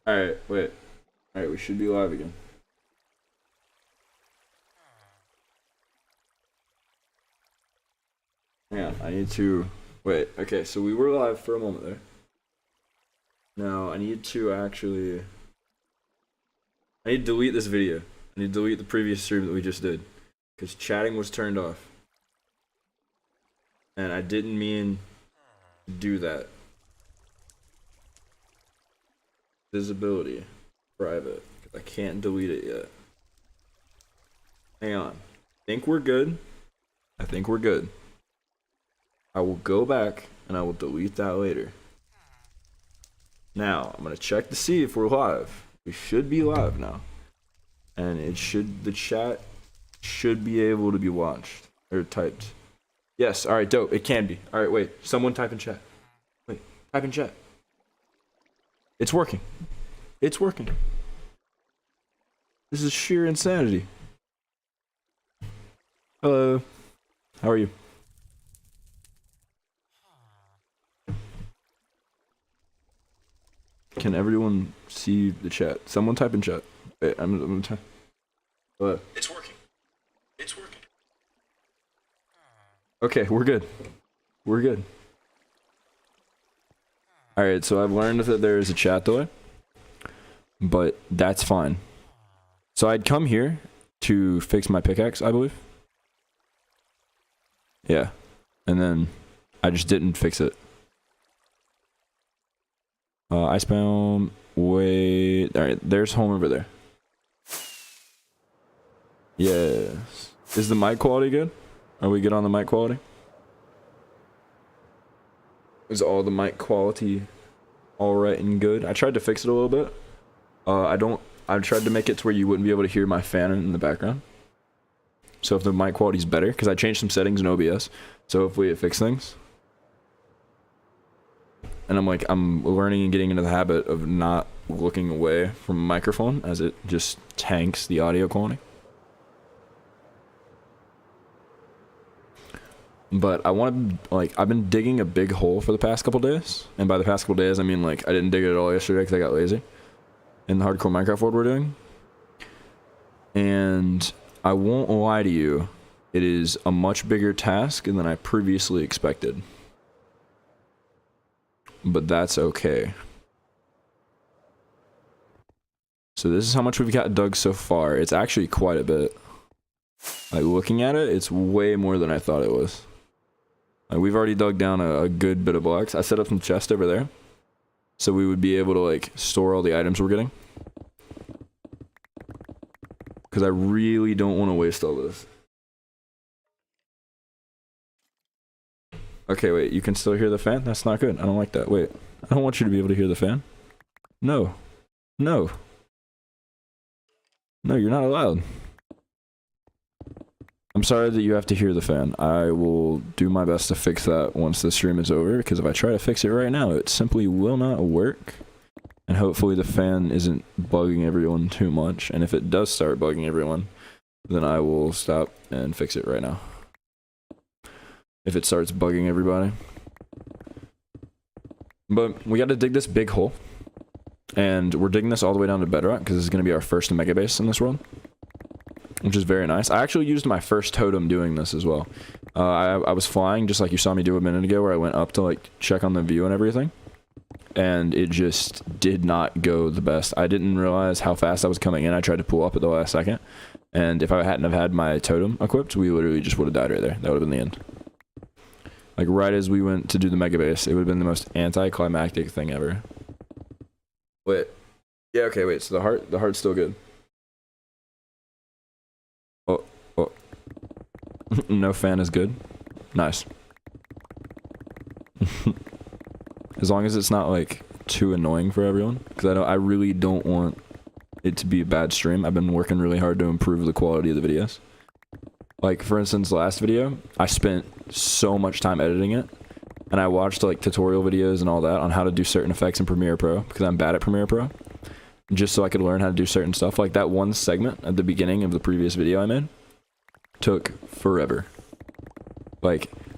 Alright, wait. Alright, we should be live again. Yeah, I need to... Wait, okay, so we were live for a moment there. Now, I need to actually... I need to delete this video. I need to delete the previous stream that we just did. Because chatting was turned off. And I didn't mean to do that. Visibility. Private. I can't delete it yet. Hang on. I think we're good. I think we're good. I will go back and I will delete that later. Now, I'm gonna check to see if we're live. We should be live now. And the chat should be able to be watched. Or typed. Yes, alright, dope. It can be. Alright, wait. Someone type in chat. Wait, type in chat. It's working. It's working. This is sheer insanity. Hello. How are you? Can everyone see the chat? Someone type in chat. Wait, I'm gonna type. Hello. It's working. It's working. Okay, we're good. We're good. Alright, so I've learned that there is a chat delay. But that's fine. So I'd come here to fix my pickaxe, I believe. Yeah. And then I just didn't fix it. Icebound, wait. Alright, there's home over there. Yes. Is the mic quality good? Are we good on the mic quality? Is all the mic quality alright and good? I tried to fix it a little bit. I tried to make it to where you wouldn't be able to hear my fan in the background. So if the mic quality is better, because I changed some settings in OBS, so hopefully it fixed things. And I'm learning and getting into the habit of not looking away from a microphone, as it just tanks the audio quality. But I want to, I've been digging a big hole for the past couple days. And by the past couple days, I mean, I didn't dig it at all yesterday because I got lazy. In the hardcore Minecraft world we're doing. And I won't lie to you, it is a much bigger task than I previously expected. But that's okay. So this is how much we've got dug so far. It's actually quite a bit. Looking at it, it's way more than I thought it was. We've already dug down a good bit of blocks. I set up some chests over there. So we would be able to store all the items we're getting. Because I really don't want to waste all this. Okay, wait, you can still hear the fan? That's not good. I don't like that. Wait, I don't want you to be able to hear the fan. No. No. No, you're not allowed. I'm sorry that you have to hear the fan. I will do my best to fix that once the stream is over, because if I try to fix it right now, it simply will not work. And hopefully the fan isn't bugging everyone too much. And if it does start bugging everyone, then I will stop and fix it right now. If it starts bugging everybody. But we got to dig this big hole. And we're digging this all the way down to bedrock, because this is going to be our first mega base in this world. Which is very nice. I actually used my first totem doing this as well. I was flying just like you saw me do a minute ago, where I went up to check on the view and everything. And it just did not go the best. I didn't realize how fast I was coming in. I tried to pull up at the last second. And if I hadn't have had my totem equipped, we literally just would have died right there. That would have been the end. Right as we went to do the mega base, it would have been the most anticlimactic thing ever. Wait. Yeah, okay, wait. So the heart's still good. Oh. No fan is good. Nice. As long as it's not too annoying for everyone, because I really don't want it to be a bad stream. I've been working really hard to improve the quality of the videos. For instance, last video, I spent so much time editing it, and I watched tutorial videos and all that on how to do certain effects in Premiere Pro, because I'm bad at Premiere Pro, just so I could learn how to do certain stuff. That one segment at the beginning of the previous video I made took forever.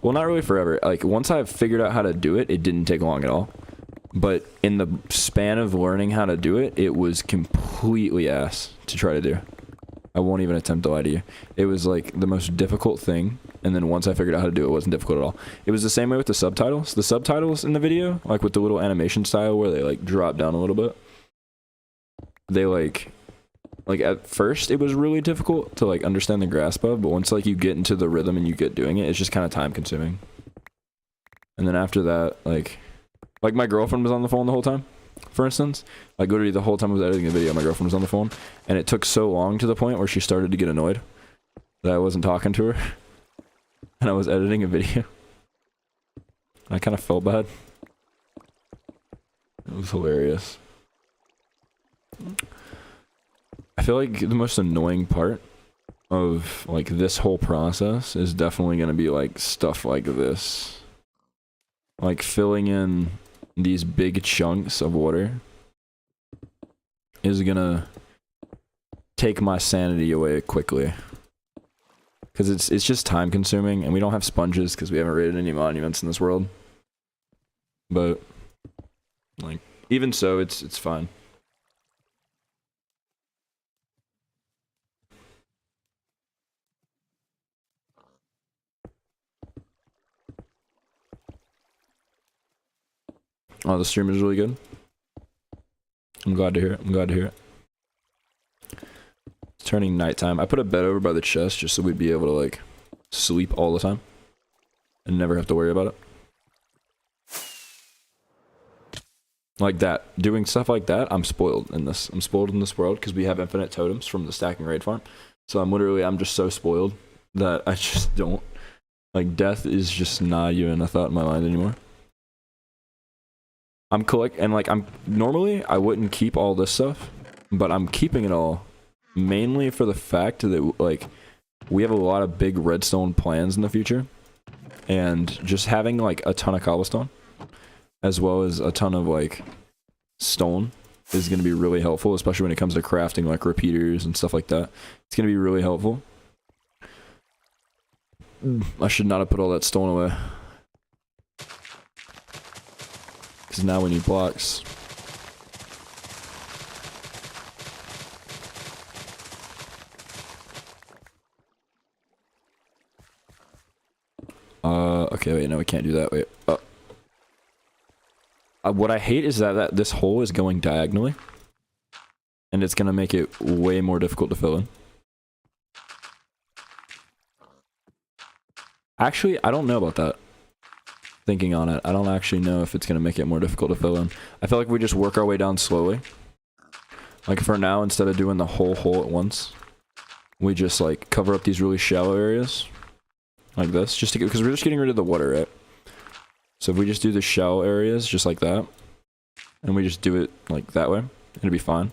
Well, not really forever. Once I figured out how to do it, it didn't take long at all. But in the span of learning how to do it, it was completely ass to try to do. I won't even attempt to lie to you. It was like the most difficult thing, and then once I figured out how to do it, it wasn't difficult at all. It was the same way with the subtitles. The subtitles in the video, like with the little animation style where they like drop down a little bit, they like at first it was really difficult to like understand the grasp of, but once like you get into the rhythm and you get doing it, it's just kind of time consuming. And then after that, like my girlfriend was on the phone the whole time. For instance, like literally the whole time I was editing the video, my girlfriend was on the phone, and it took so long to the point where she started to get annoyed that I wasn't talking to her, and I was editing a video. I kind of felt bad. It was hilarious. I feel like the most annoying part of like this whole process is definitely going to be like stuff like this, like filling in these big chunks of water is gonna take my sanity away quickly, because it's just time consuming, and we don't have sponges because we haven't raided any monuments in this world. But like even so, it's fine. Oh, the stream is really good. I'm glad to hear it. I'm glad to hear it. It's turning nighttime. I put a bed over by the chest just so we'd be able to like sleep all the time and never have to worry about it. Like that. Doing stuff like that, I'm spoiled in this. I'm spoiled in this world because we have infinite totems from the stacking raid farm. So I'm just so spoiled that I just don't. Like death is just not even a thought in my mind anymore. Normally I wouldn't keep all this stuff, but I'm keeping it all mainly for the fact that like we have a lot of big redstone plans in the future, and just having like a ton of cobblestone as well as a ton of like stone is going to be really helpful, especially when it comes to crafting like repeaters and stuff like that. It's going to be really helpful. I should not have put all that stone away, because now we need blocks. Okay, wait, no, we can't do that. Wait. What I hate is that this hole is going diagonally, and it's gonna make it way more difficult to fill in. Actually, I don't know about that. Thinking on it, I don't actually know if it's gonna make it more difficult to fill in. I feel like we just work our way down slowly. Like for now, instead of doing the whole hole at once, we just like cover up these really shallow areas like this, just to because we're just getting rid of the water, right? So if we just do the shallow areas just like that, and we just do it like that way, it'll be fine.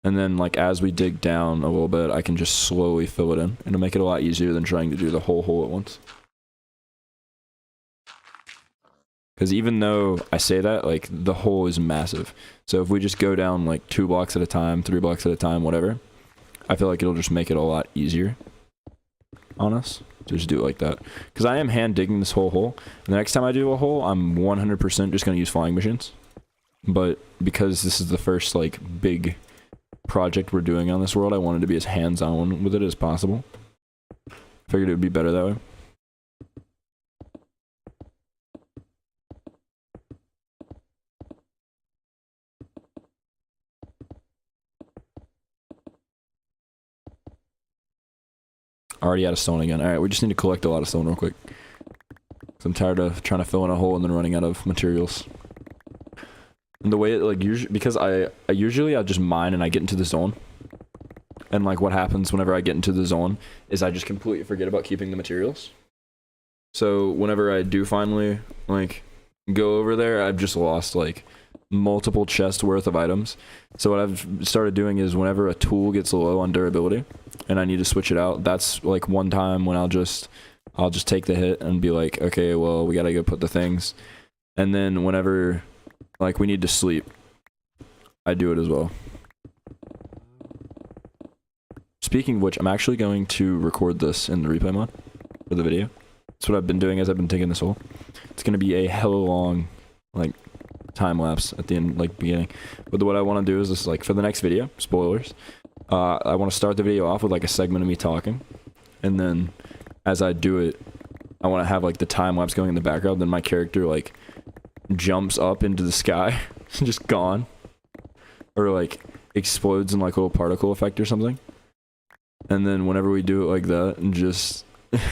And then like as we dig down a little bit, I can just slowly fill it in. It'll make it a lot easier than trying to do the whole hole at once. Because even though I say that, like the hole is massive. So if we just go down like 2 blocks at a time, 3 blocks at a time, whatever, I feel like it'll just make it a lot easier on us to just do it like that. Because I am hand digging this whole hole. And the next time I do a hole, I'm 100% just going to use flying machines. But because this is the first like big project we're doing on this world, I wanted to be as hands-on with it as possible. Figured it would be better that way. Already out of stone again. Alright, we just need to collect a lot of stone real quick. Cause I'm tired of trying to fill in a hole and then running out of materials. And the way it like usually, because I usually just mine and I get into the zone. And like what happens whenever I get into the zone is I just completely forget about keeping the materials. So whenever I do finally like go over there, I've just lost like multiple chests worth of items. So what I've started doing is whenever a tool gets low on durability and I need to switch it out, that's like one time when I'll just take the hit and be like, okay, well, we gotta go put the things. And then whenever like we need to sleep, I do it as well. Speaking of which, I'm actually going to record this in the replay mod for the video. That's what I've been doing as I've been taking this hole. It's gonna be a hella long, like, time lapse at the end, like, beginning. But what I want to do is this, like, for the next video, spoilers, I want to start the video off with, like, a segment of me talking. And then, as I do it, I want to have, like, the time lapse going in the background. Then my character, like, jumps up into the sky, just gone. Or, like, explodes in, like, a little particle effect or something. And then whenever we do it like that, and just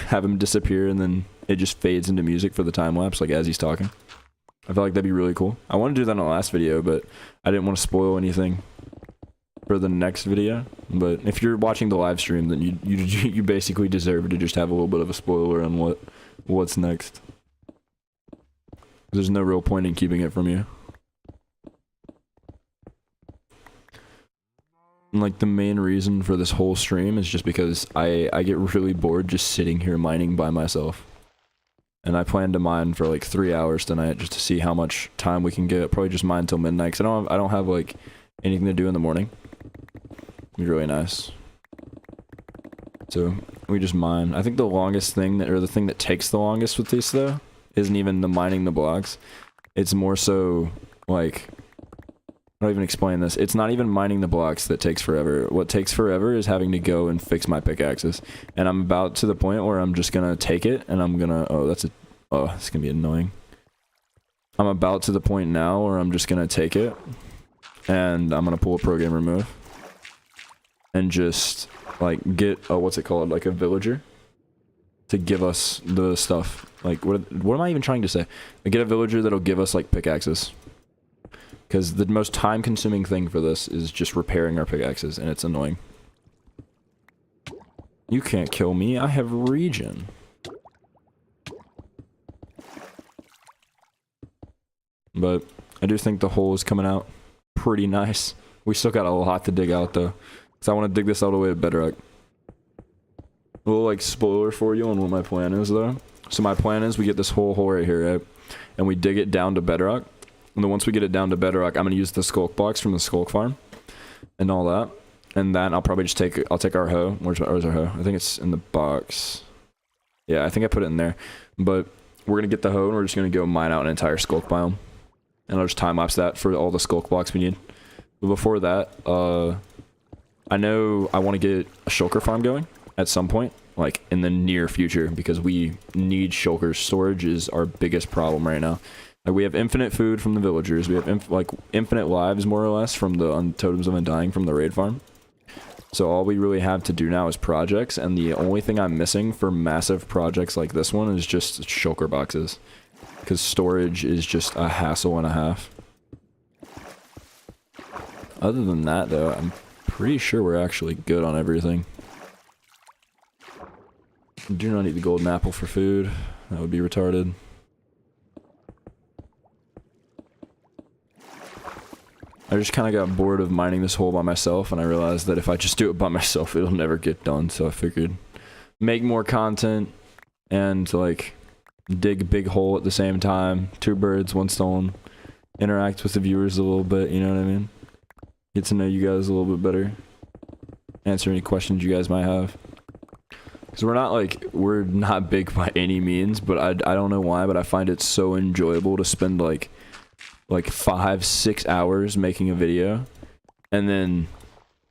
have him disappear, and then it just fades into music for the time lapse, like, as he's talking. I feel like that'd be really cool. I want to do that in the last video, but I didn't want to spoil anything for the next video. But if you're watching the live stream, then you basically deserve to just have a little bit of a spoiler on what's next. There's no real point in keeping it from you. And, like, the main reason for this whole stream is just because I get really bored just sitting here mining by myself. And I plan to mine for like 3 hours tonight just to see how much time we can get. Probably just mine till midnight, because I don't have like anything to do in the morning. It'd be really nice. So we just mine. I think the longest thing or the thing that takes the longest with these though isn't even the mining the blocks. It's more so like, I don't even explain this. It's not even mining the blocks that takes forever. What takes forever is having to go and fix my pickaxes. And I'm about to the point where I'm just gonna take it and I'm gonna, oh, it's gonna be annoying. I'm about to the point now where I'm just gonna take it and I'm gonna pull a pro game remove and just like get what's it called, like a villager to give us the stuff. Like what am I even trying to say? I get a villager that'll give us like pickaxes. Because the most time-consuming thing for this is just repairing our pickaxes, and it's annoying. You can't kill me, I have regen. But I do think the hole is coming out pretty nice. We still got a lot to dig out, though. Because I want to dig this all the way to bedrock. A little, like, spoiler for you on what my plan is, though. So my plan is we get this whole hole right here, right? And we dig it down to bedrock. And then once we get it down to bedrock, I'm going to use the skulk blocks from the skulk farm and all that. And then I'll probably just I'll take our hoe. Where's our hoe? I think it's in the box. Yeah, I think I put it in there. But we're going to get the hoe and we're just going to go mine out an entire skulk biome. And I'll just time lapse that for all the skulk blocks we need. But before that, I know I want to get a shulker farm going at some point, like in the near future, because we need shulkers. Storage is our biggest problem right now. Like, we have infinite food from the villagers. We have infinite lives, more or less, from the Totems of Undying from the raid farm. So all we really have to do now is projects, and the only thing I'm missing for massive projects like this one is just shulker boxes. Because storage is just a hassle and a half. Other than that, though, I'm pretty sure we're actually good on everything. Do not eat the golden apple for food. That would be retarded. I just kind of got bored of mining this hole by myself, and I realized that if I just do it by myself, it'll never get done. So I figured make more content and, like, dig a big hole at the same time. 2 birds, 1 stone. Interact with the viewers a little bit, you know what I mean? Get to know you guys a little bit better. Answer any questions you guys might have. Because we're not big by any means, but I don't know why, but I find it so enjoyable to spend, like 5-6 hours making a video and then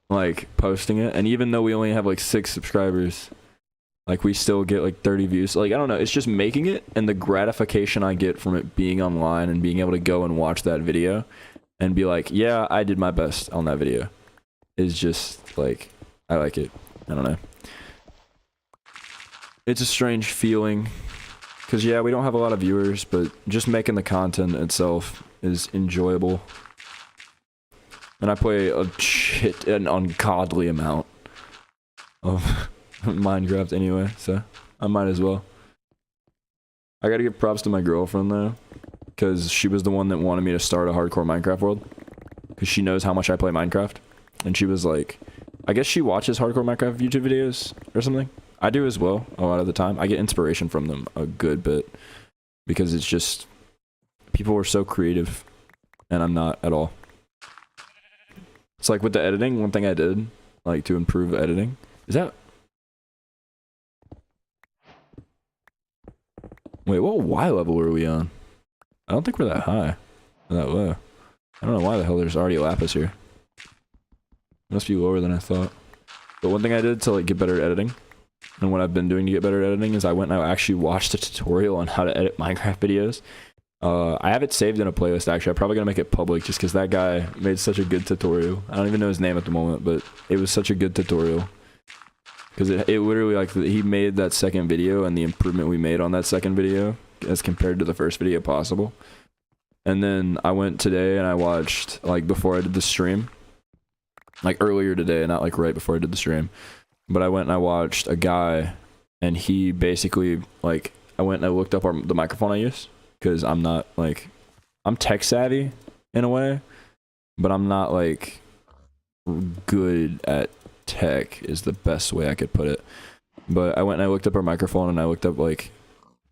like posting it. And even though we only have like 6 subscribers, like we still get like 30 views. Like, I don't know, it's just making it and the gratification I get from it being online and being able to go and watch that video and be like, yeah, I did my best on that video, is just like, I like it. I don't know, it's a strange feeling. Because, yeah, we don't have a lot of viewers, but just making the content itself is enjoyable. And I play an ungodly amount of Minecraft anyway, so I might as well. I gotta give props to my girlfriend, though, because she was the one that wanted me to start a hardcore Minecraft world. Because she knows how much I play Minecraft. And she was like, I guess she watches hardcore Minecraft YouTube videos or something. I do as well, a lot of the time. I get inspiration from them a good bit. Because it's just, people are so creative, and I'm not at all. It's like with the editing, one thing I did, like to improve editing, is that... Wait, what Y level were we on? I don't think we're that high. Or that low. I don't know why the hell there's already lapis here. Must be lower than I thought. But one thing I did to like get better at editing, and what I've been doing to get better at editing, is I went and I actually watched a tutorial on how to edit Minecraft videos. I have it saved in a playlist actually. I'm probably gonna make it public just because that guy made such a good tutorial. I don't even know his name at the moment, but it was such a good tutorial. Because it literally, like, he made that second video and the improvement we made on that second video as compared to the first video possible. And then I went today and I watched, like, before I did the stream. Like, earlier today, not, like, right before I did the stream. But I went and I watched a guy, and he basically, like, I went and I looked up the microphone I use. Because I'm not, like, I'm tech savvy in a way. But I'm not, like, good at tech is the best way I could put it. But I went and I looked up our microphone and I looked up like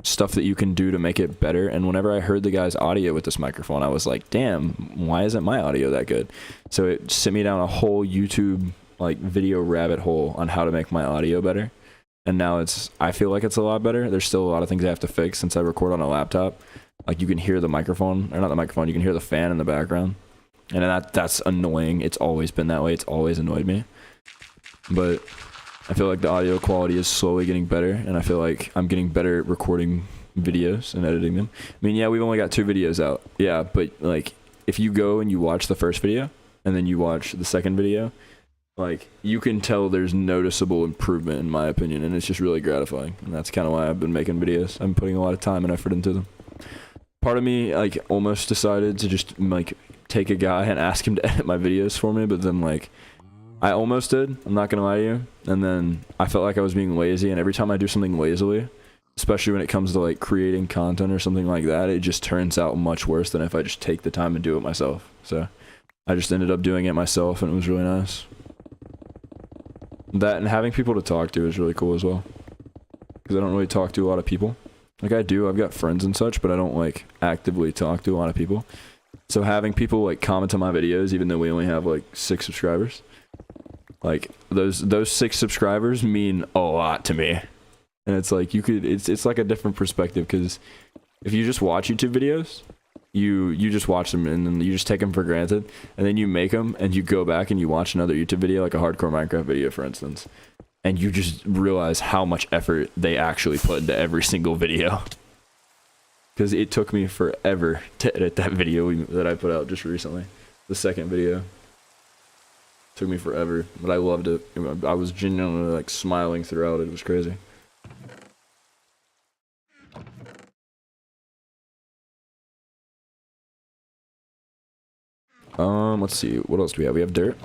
stuff that you can do to make it better, and whenever I heard the guy's audio with this microphone, I was like, damn, why isn't my audio that good? So it sent me down a whole YouTube like video rabbit hole on how to make my audio better, and now I feel like it's a lot better. There's still a lot of things I have to fix since I record on a laptop. Like you can hear the microphone, or not the microphone, you can hear the fan in the background, and that's annoying. It's always been that way. It's always annoyed me. But I feel like the audio quality is slowly getting better, and I feel like I'm getting better at recording videos and editing them. I mean, yeah, we've only got 2 videos out. Yeah, but like if you go and you watch the first video and then you watch the second video, like you can tell there's noticeable improvement in my opinion, and it's just really gratifying. And that's kind of why I've been making videos. I'm putting a lot of time and effort into them. Part of me like almost decided to just like take a guy and ask him to edit my videos for me, but then like I almost did, I'm not gonna lie to you, and then I felt like I was being lazy, and every time I do something lazily, especially when it comes to like creating content or something like that, it just turns out much worse than if I just take the time and do it myself. So I just ended up doing it myself, and it was really nice. That and having people to talk to is really cool as well, because I don't really talk to a lot of people. Like I do, I've got friends and such, but I don't like actively talk to a lot of people. So having people like comment on my videos, even though we only have like 6 subscribers, like those 6 subscribers mean a lot to me. And it's like it's like a different perspective, because if you just watch YouTube videos, you just watch them and then you just take them for granted, and then you make them and you go back and you watch another YouTube video, like a hardcore Minecraft video for instance, and you just realize how much effort they actually put into every single video. Because it took me forever to edit that video that I put out just recently, the second video. Took me forever, but I loved it. I was genuinely like smiling throughout it. It was crazy. Let's see. What else do we have? We have dirt.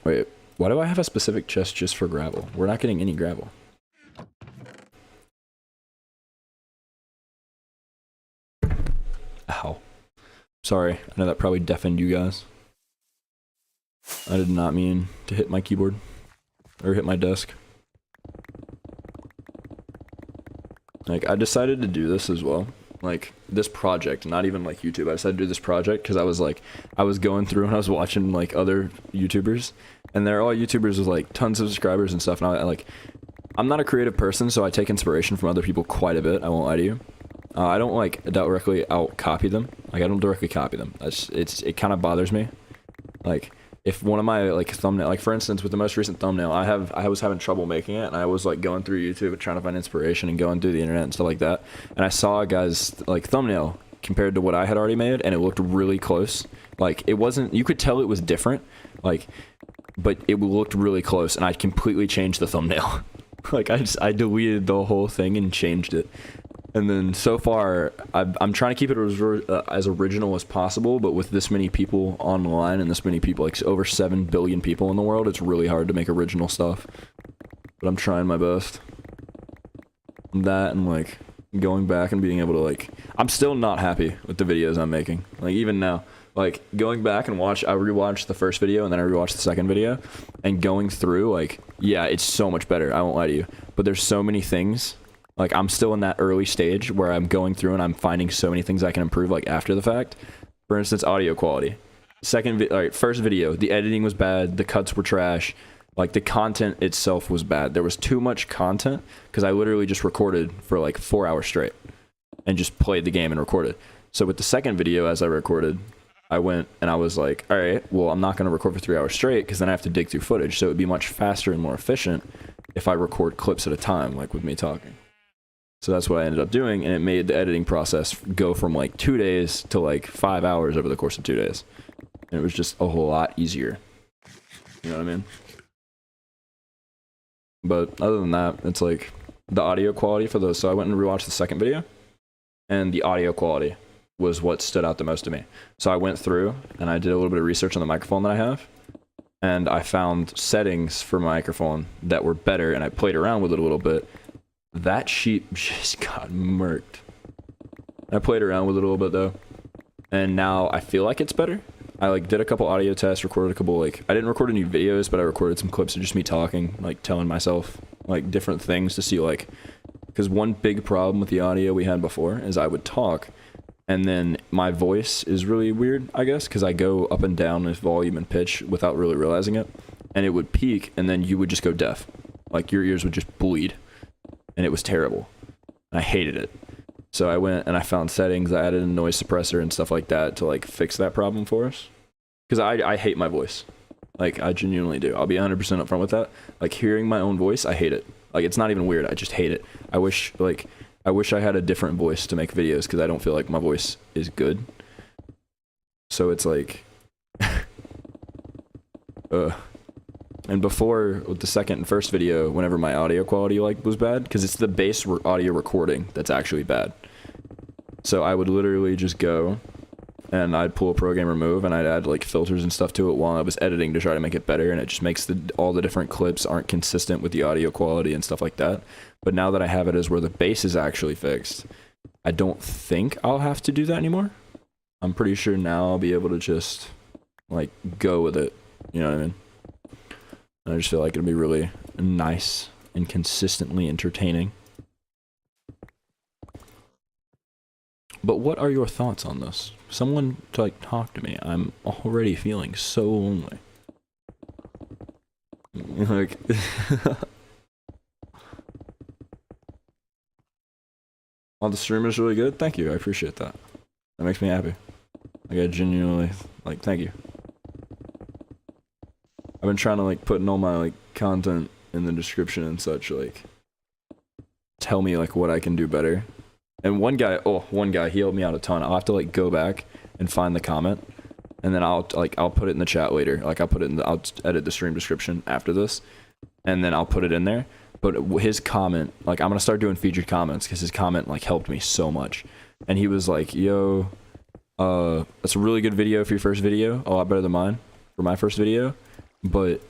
Wait, why do I have a specific chest just for gravel? We're not getting any gravel. Ow. Sorry, I know that probably deafened you guys. I did not mean to hit my keyboard or hit my desk. Like, I decided to do this as well. Like, this project, not even like YouTube. I decided to do this project because I was going through and I was watching like other YouTubers, and they're all YouTubers with like tons of subscribers and stuff. And I'm not a creative person, so I take inspiration from other people quite a bit. I won't lie to you. I don't like directly copy them. Like, I don't directly copy them. It kind of bothers me. Like, if one of my like thumbnail, like for instance with the most recent thumbnail, I was having trouble making it, and I was like going through YouTube and trying to find inspiration and going through the internet and stuff like that, and I saw a guy's like thumbnail compared to what I had already made, and it looked really close. Like, it wasn't, you could tell it was different, like, but it looked really close, and I completely changed the thumbnail. Like, I deleted the whole thing and changed it. And then so far, I'm trying to keep it as original as possible, but with this many people online and this many people, like over 7 billion people in the world, it's really hard to make original stuff. But I'm trying my best. That and like going back and being able to like, I'm still not happy with the videos I'm making. Like even now, like going back and I rewatched the first video and then I rewatched the second video, and going through, like, yeah, it's so much better. I won't lie to you, but there's so many things. Like, I'm still in that early stage where I'm going through and I'm finding so many things I can improve, like, after the fact. For instance, audio quality. First video, the editing was bad, the cuts were trash, Like the content itself was bad. There was too much content because I literally just recorded for like 4 hours straight and just played the game and recorded. So with the second video, as I recorded, I went and I was like, all right, well, I'm not going to record for 3 hours straight because then I have to dig through footage. So it would be much faster and more efficient if I record clips at a time, like with me talking. So that's what I ended up doing, and it made the editing process go from like 2 days to like 5 hours over the course of 2 days. And it was just a whole lot easier. You know what I mean? But other than that, it's like the audio quality for those. So I went and rewatched the second video, and the audio quality was what stood out the most to me. So I went through and I did a little bit of research on the microphone that I have, and I found settings for my microphone that were better, and I played around with it a little bit. That sheep just got murked. I played around with it a little bit though, and now I feel like it's better. I like did a couple audio tests, recorded a couple like, I didn't record any videos, but I recorded some clips of just me talking, like telling myself like different things to see like, because one big problem with the audio we had before is I would talk and then my voice is really weird, I guess, because I go up and down with volume and pitch without really realizing it, and it would peak and then you would just go deaf. Like your ears would just bleed, and it was terrible. I hated it. So I went and I found settings, I added a noise suppressor and stuff like that to like fix that problem for us. Because I hate my voice. Like, I genuinely do. I'll be 100% upfront with that. Like, hearing my own voice, I hate it. Like, it's not even weird. I just hate it. I wish I had a different voice to make videos because I don't feel like my voice is good. So it's like, And before with the second and first video, whenever my audio quality like was bad, because it's the base audio recording that's actually bad. So I would literally just go and I'd pull a program remove and I'd add like filters and stuff to it while I was editing to try to make it better, and it just makes all the different clips aren't consistent with the audio quality and stuff like that. But now that I have it as where the bass is actually fixed, I don't think I'll have to do that anymore. I'm pretty sure now I'll be able to just like go with it. You know what I mean? And I just feel like it'll be really nice and consistently entertaining. But what are your thoughts on this? Someone to like talk to me. I'm already feeling so lonely. Like oh, the stream is really good. Thank you. I appreciate that. That makes me happy. Like I genuinely like thank you. I've been trying to like put in all my like content in the description and such, like tell me like what I can do better. And one guy, he helped me out a ton. I'll have to like go back and find the comment, and then I'll put it in the chat later. Like I'll edit the stream description after this, and then I'll put it in there. But his comment, like I'm gonna start doing featured comments because his comment like helped me so much. And he was like, "Yo, that's a really good video for your first video. A lot better than mine for my first video, but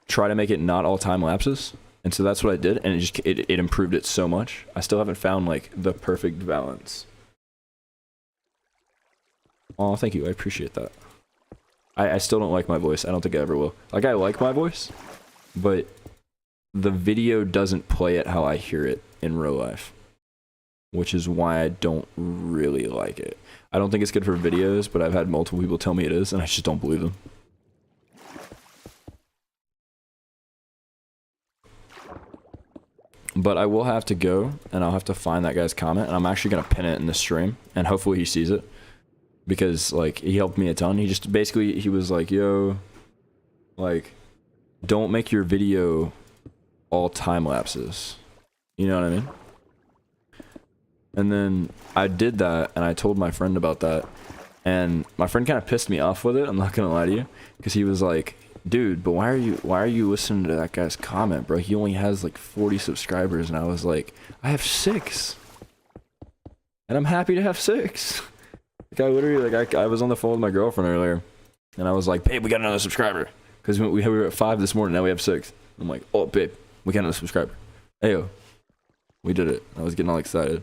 try to make it not all time lapses." And so that's what I did, and it improved it so much. I still haven't found like the perfect balance. Oh, thank you. I appreciate that. I still don't like my voice. I don't think I ever will. Like, I like my voice, but the video doesn't play it how I hear it in real life, which is why I don't really like it. I don't think it's good for videos, but I've had multiple people tell me it is, and I just don't believe them. But I will have to go, and I'll have to find that guy's comment, and I'm actually going to pin it in the stream, and hopefully he sees it. Because, like, he helped me a ton. He just, basically, he was like, yo, like, don't make your video all time lapses. You know what I mean? And then I did that, and I told my friend about that, and my friend kind of pissed me off with it, I'm not going to lie to you. Because he was like, dude, but why are you listening to that guy's comment, bro? He only has like 40 subscribers. And I was like, I have 6. And I'm happy to have 6. Like I literally, like I was on the phone with my girlfriend earlier, and I was like, babe, we got another subscriber. Because we were at 5 this morning, now we have 6. I'm like, oh, babe, we got another subscriber. Ayo, we did it. I was getting all excited.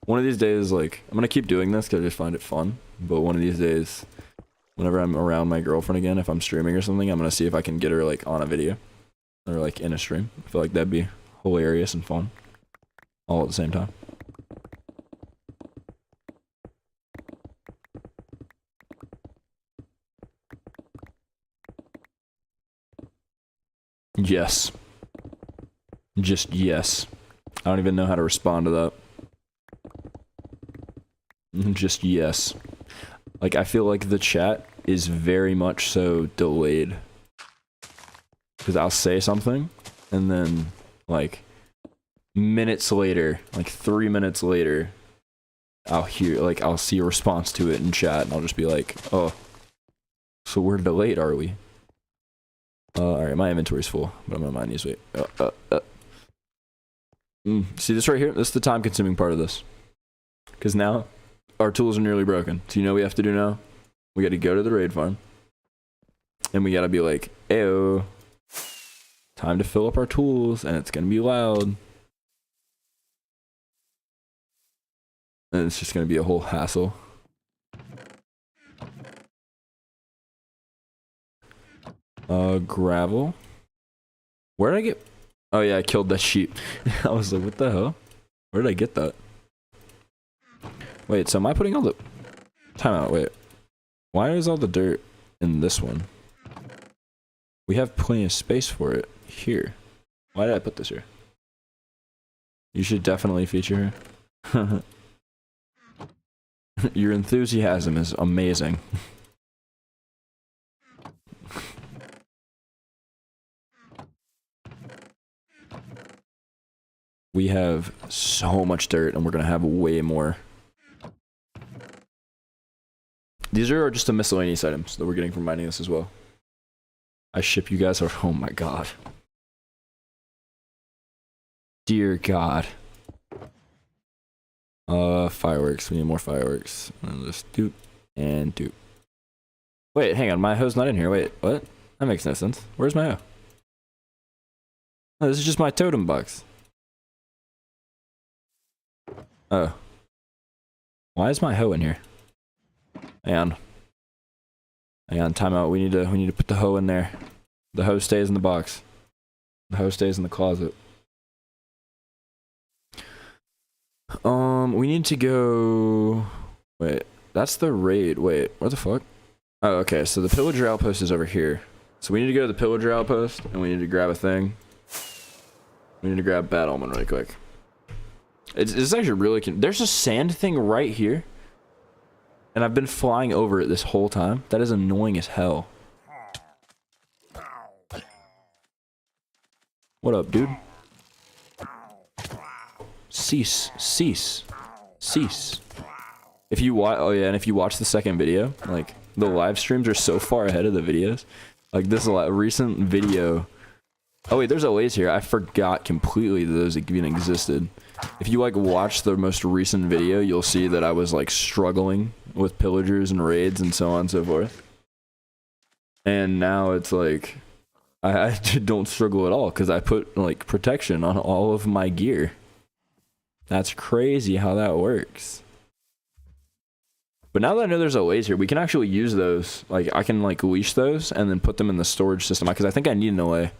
One of these days, like, I'm going to keep doing this because I just find it fun. But one of these days, whenever I'm around my girlfriend again, if I'm streaming or something, I'm going to see if I can get her, like, on a video. Or, like, in a stream. I feel like that'd be hilarious and fun. All at the same time. Yes. Just yes. I don't even know how to respond to that. Just yes. Like, I feel like the chat is very much so delayed. Because I'll say something, and then, like, minutes later, like 3 minutes later, I'll see a response to it in chat, and I'll just be like, oh, so we're delayed, are we? Alright, my inventory's full, but I'm gonna mine these. Wait. See this right here? This is the time-consuming part of this. Because now, our tools are nearly broken. So you know what we have to do now? We gotta go to the raid farm. And we gotta be like, ayo, time to fill up our tools, and it's gonna be loud. And it's just gonna be a whole hassle. Gravel. Where did I get? Oh yeah, I killed that sheep. I was like, what the hell? Where did I get that? Wait, so am I putting all the... Time out, wait. Why is all the dirt in this one? We have plenty of space for it here. Why did I put this here? You should definitely feature her. Your enthusiasm is amazing. We have so much dirt, and we're gonna have way more. These are just the miscellaneous items that we're getting from mining this as well. I ship you guys oh my god. Dear god. Fireworks. We need more fireworks. And just doop and doop. Wait, hang on. My hoe's not in here. Wait, what? That makes no sense. Where's my hoe? Oh, this is just my totem box. Oh. Why is my hoe in here? Hang on, time out. We need to put the hoe in there. The hoe stays in the box. The hoe stays in the closet. We need to go... Wait, that's the raid. Wait, what the fuck? Oh, okay, so the pillager outpost is over here. So we need to go to the pillager outpost, and we need to grab a thing. We need to grab Bad Almond really quick. It's actually really... There's a sand thing right here. And I've been flying over it this whole time. That is annoying as hell. What up, dude? Cease. Cease. Cease. If you watch... Oh, yeah, and if you watch the second video, like, the live streams are so far ahead of the videos. Like, this recent video... Oh, wait, there's a lays here. I forgot completely that those even existed. If you, like, watch the most recent video, you'll see that I was, like, struggling with pillagers and raids and so on and so forth. And now it's like... I don't struggle at all, because I put, like, protection on all of my gear. That's crazy how that works. But now that I know there's a lays here, we can actually use those. Like, I can, like, leash those and then put them in the storage system. Because I think I need an allay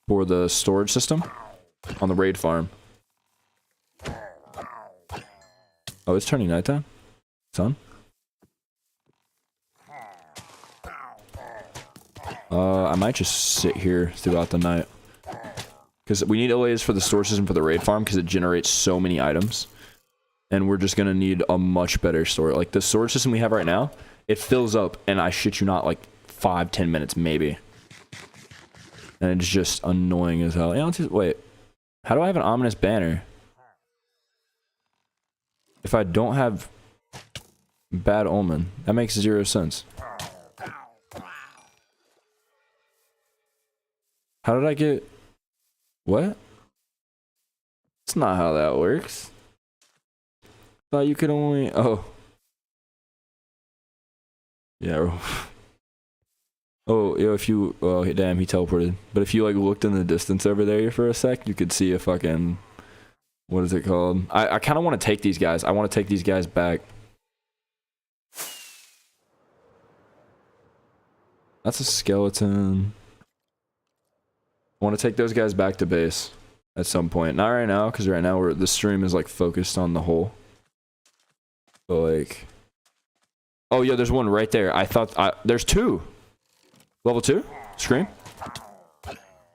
for the storage system on the raid farm. Oh, it's turning nighttime? Sun? I might just sit here throughout the night. Because we need allays for the storage system for the raid farm, because it generates so many items. And we're just going to need a much better storage. Like, the storage system we have right now, it fills up, and I shit you not, like, 5-10 minutes, maybe. And it's just annoying as hell. Wait. How do I have an ominous banner? If I don't have Bad Omen, that makes 0 sense. How did I get... What? That's not how that works. Thought you could only... Oh. Yeah. Oh, yo, if you... Oh, damn, he teleported. But if you, like, looked in the distance over there for a sec, you could see a fucking... What is it called? I kind of want to take these guys. I want to take these guys back. That's a skeleton. I want to take those guys back to base at some point. Not right now, because right now the stream is, like, focused on the hole. But, like... Oh, yeah, there's one right there. There's 2! Level 2? Scream?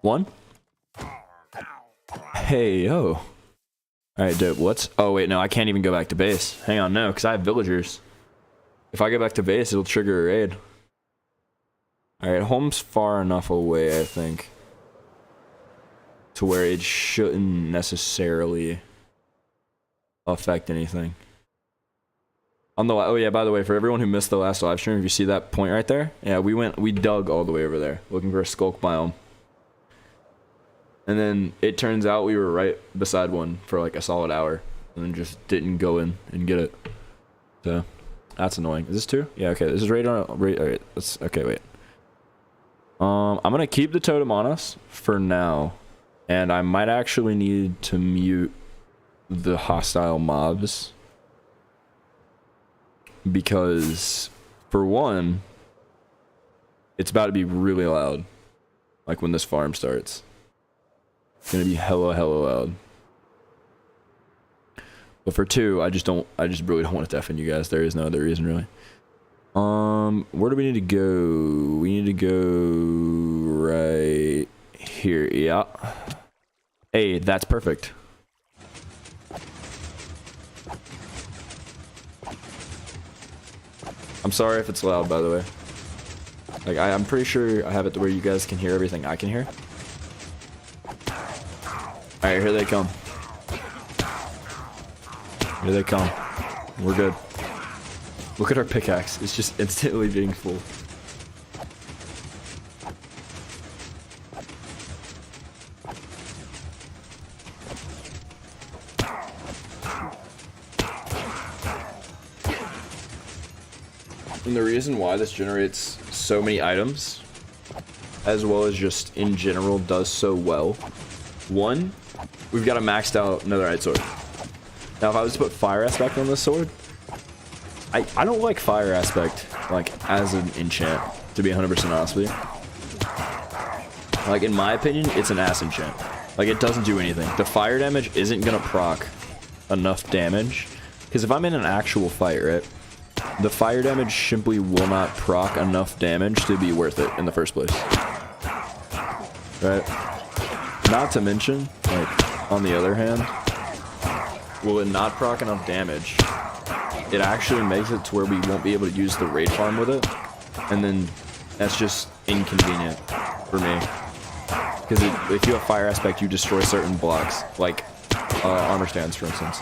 One. Hey, yo. Alright, dope. What's... Oh, wait, no. I can't even go back to base. Hang on, no, because I have villagers. If I go back to base, it'll trigger a raid. Alright, home's far enough away, I think, to where it shouldn't necessarily affect anything. On the... Oh, yeah, by the way, for everyone who missed the last live stream, if you see that point right there, yeah, we dug all the way over there, looking for a skulk biome. And then it turns out we were right beside one for like a solid hour, and then just didn't go in and get it. So that's annoying. Is this 2? Yeah, okay. This is right on. Right. All right. Let's. Okay, wait. I'm gonna keep the totem on us for now, and I might actually need to mute the hostile mobs because, for one, it's about to be really loud, like when this farm starts. It's gonna be hella loud. But for 2, I just really don't want to deafen you guys. There is no other reason really. Where do we need to go? We need to go right here. Yeah. Hey, that's perfect. I'm sorry if it's loud, by the way. Like, I'm pretty sure I have it to where you guys can hear everything I can hear. Alright, here they come. Here they come. We're good. Look at our pickaxe. It's just instantly being full. And the reason why this generates so many items, as well as just in general does so well, one, we've got a maxed out netherite sword. Now if I was to put fire aspect on this sword, I don't like fire aspect like as an enchant, to be 100% honest with you. Like in my opinion, it's an ass enchant. Like it doesn't do anything. The fire damage isn't gonna proc enough damage, because if I'm in an actual fight, right, the fire damage simply will not proc enough damage to be worth it in the first place. Right? Not to mention, like, on the other hand, will it not proc enough damage, it actually makes it to where we won't be able to use the raid farm with it, and then that's just inconvenient for me. Because if you have fire aspect, you destroy certain blocks, like armor stands, for instance.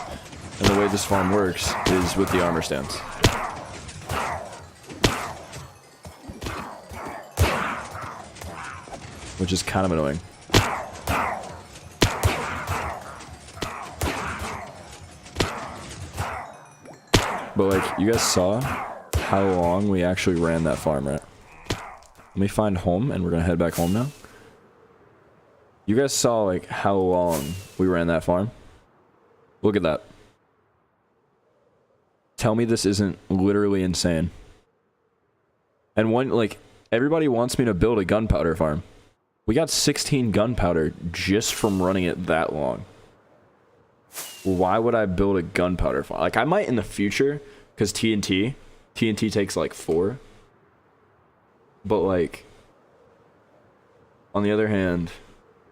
And the way this farm works is with the armor stands. Which is kind of annoying. But like, you guys saw how long we actually ran that farm, right? Let me find home, and we're gonna head back home now. You guys saw like how long we ran that farm? Look at that. Tell me this isn't literally insane. And one, like, everybody wants me to build a gunpowder farm. We got 16 gunpowder just from running it that long. Why would I build a gunpowder farm? Like, I might in the future, because TNT takes like 4. But like, on the other hand,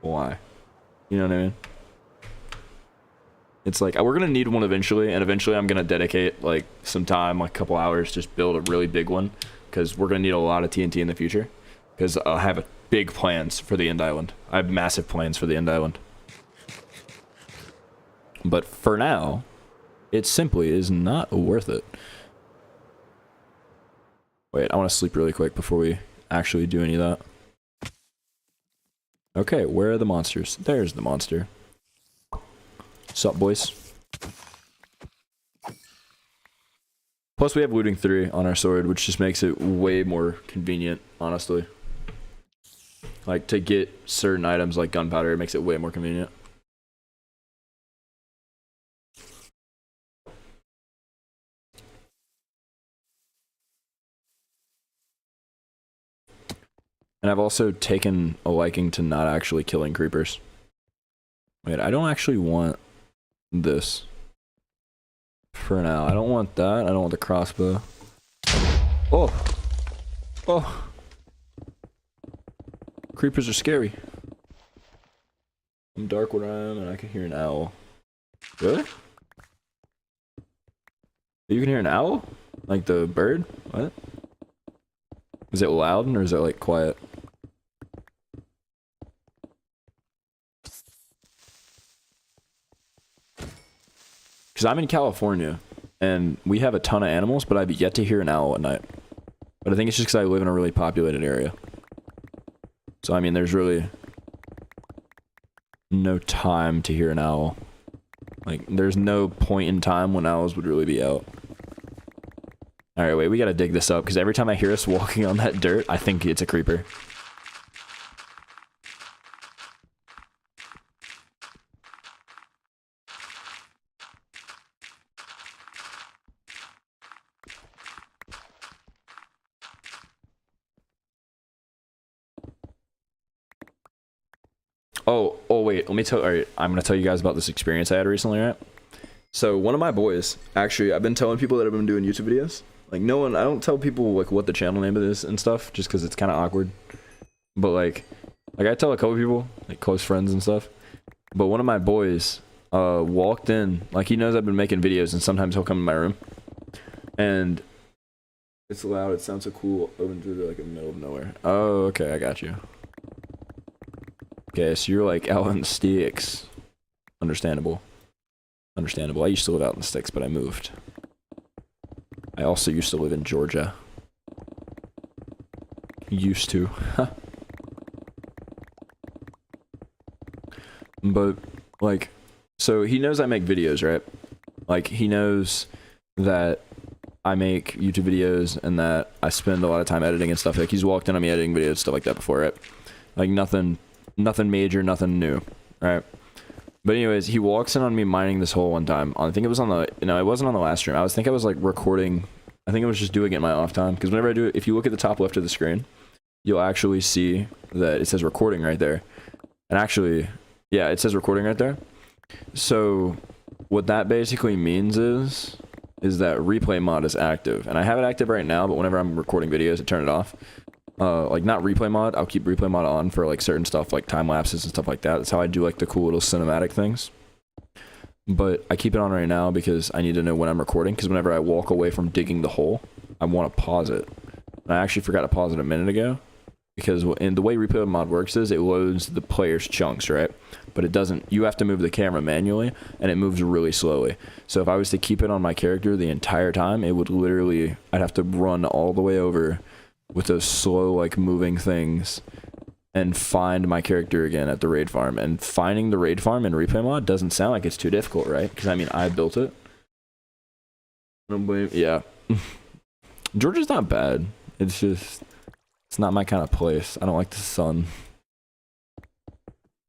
why? You know what I mean? It's like, we're gonna need one eventually, and eventually I'm gonna dedicate like some time, like a couple hours, just build a really big one, because we're gonna need a lot of TNT in the future, because I have big plans for the end island. I have massive plans for the end island. But for now, it simply is not worth it. Wait, I want to sleep really quick before we actually do any of that. Okay, where are the monsters? There's the monster. Sup, boys? Plus, we have looting 3 on our sword, which just makes it way more convenient, honestly. Like, to get certain items like gunpowder, it makes it way more convenient. And I've also taken a liking to not actually killing creepers. Wait, I don't actually want this. For now. I don't want that. I don't want the crossbow. Oh! Oh! Creepers are scary. I'm dark where I am, and I can hear an owl. Really? You can hear an owl? Like the bird? What? Is it loud or is it like quiet? Because I'm in California and we have a ton of animals, but I've yet to hear an owl at night. But I think it's just because I live in a really populated area. So I mean, there's really no time to hear an owl. Like, there's no point in time when owls would really be out. Alright, wait, we gotta dig this up, because every time I hear us walking on that dirt, I think it's a creeper. Oh wait, let me tell, alright, I'm gonna tell you guys about this experience I had recently, right? So, one of my boys, actually, I've been telling people that I've been doing YouTube videos. Like, no one, I don't tell people, like, what the channel name is and stuff, just because it's kind of awkward. But, like, I tell a couple people, like, close friends and stuff. But one of my boys, walked in, like, he knows I've been making videos, and sometimes he'll come in my room. And it's loud, it sounds so cool, open through, like, the middle of nowhere. Oh, okay, I got you. Okay, so you're, like, out in the sticks. Understandable. Understandable. I used to live out in the sticks, but I moved. I also used to live in Georgia. Used to. But, like, so he knows I make videos, right? Like, he knows that I make YouTube videos and that I spend a lot of time editing and stuff. Like, he's walked in on me editing videos, stuff like that before, right? Like, nothing major, nothing new, right? But anyways, he walks in on me mining this hole one time. I think it was on the, no, it wasn't on the last stream. I was like recording. I think I was just doing it in my off time. Because whenever I do it, if you look at the top left of the screen, you'll actually see that it says recording right there. And actually, yeah, it says recording right there. So what that basically means is that replay mod is active. And I have it active right now, but whenever I'm recording videos, I turn it off. Like, not replay mod, I'll keep replay mod on for, like, certain stuff, like time lapses and stuff like that. That's how I do, like, the cool little cinematic things. But I keep it on right now because I need to know when I'm recording, because whenever I walk away from digging the hole, I want to pause it. And I actually forgot to pause it a minute ago, because in the way replay mod works is it loads the player's chunks, right? But it doesn't, you have to move the camera manually, and it moves really slowly. So if I was to keep it on my character the entire time, it would literally, I'd have to run all the way over with those slow, like, moving things and find my character again at the raid farm. And finding the raid farm in replay mod doesn't sound like it's too difficult, right? Because, I mean, I built it. Yeah. Georgia's not bad. It's just, it's not my kind of place. I don't like the sun.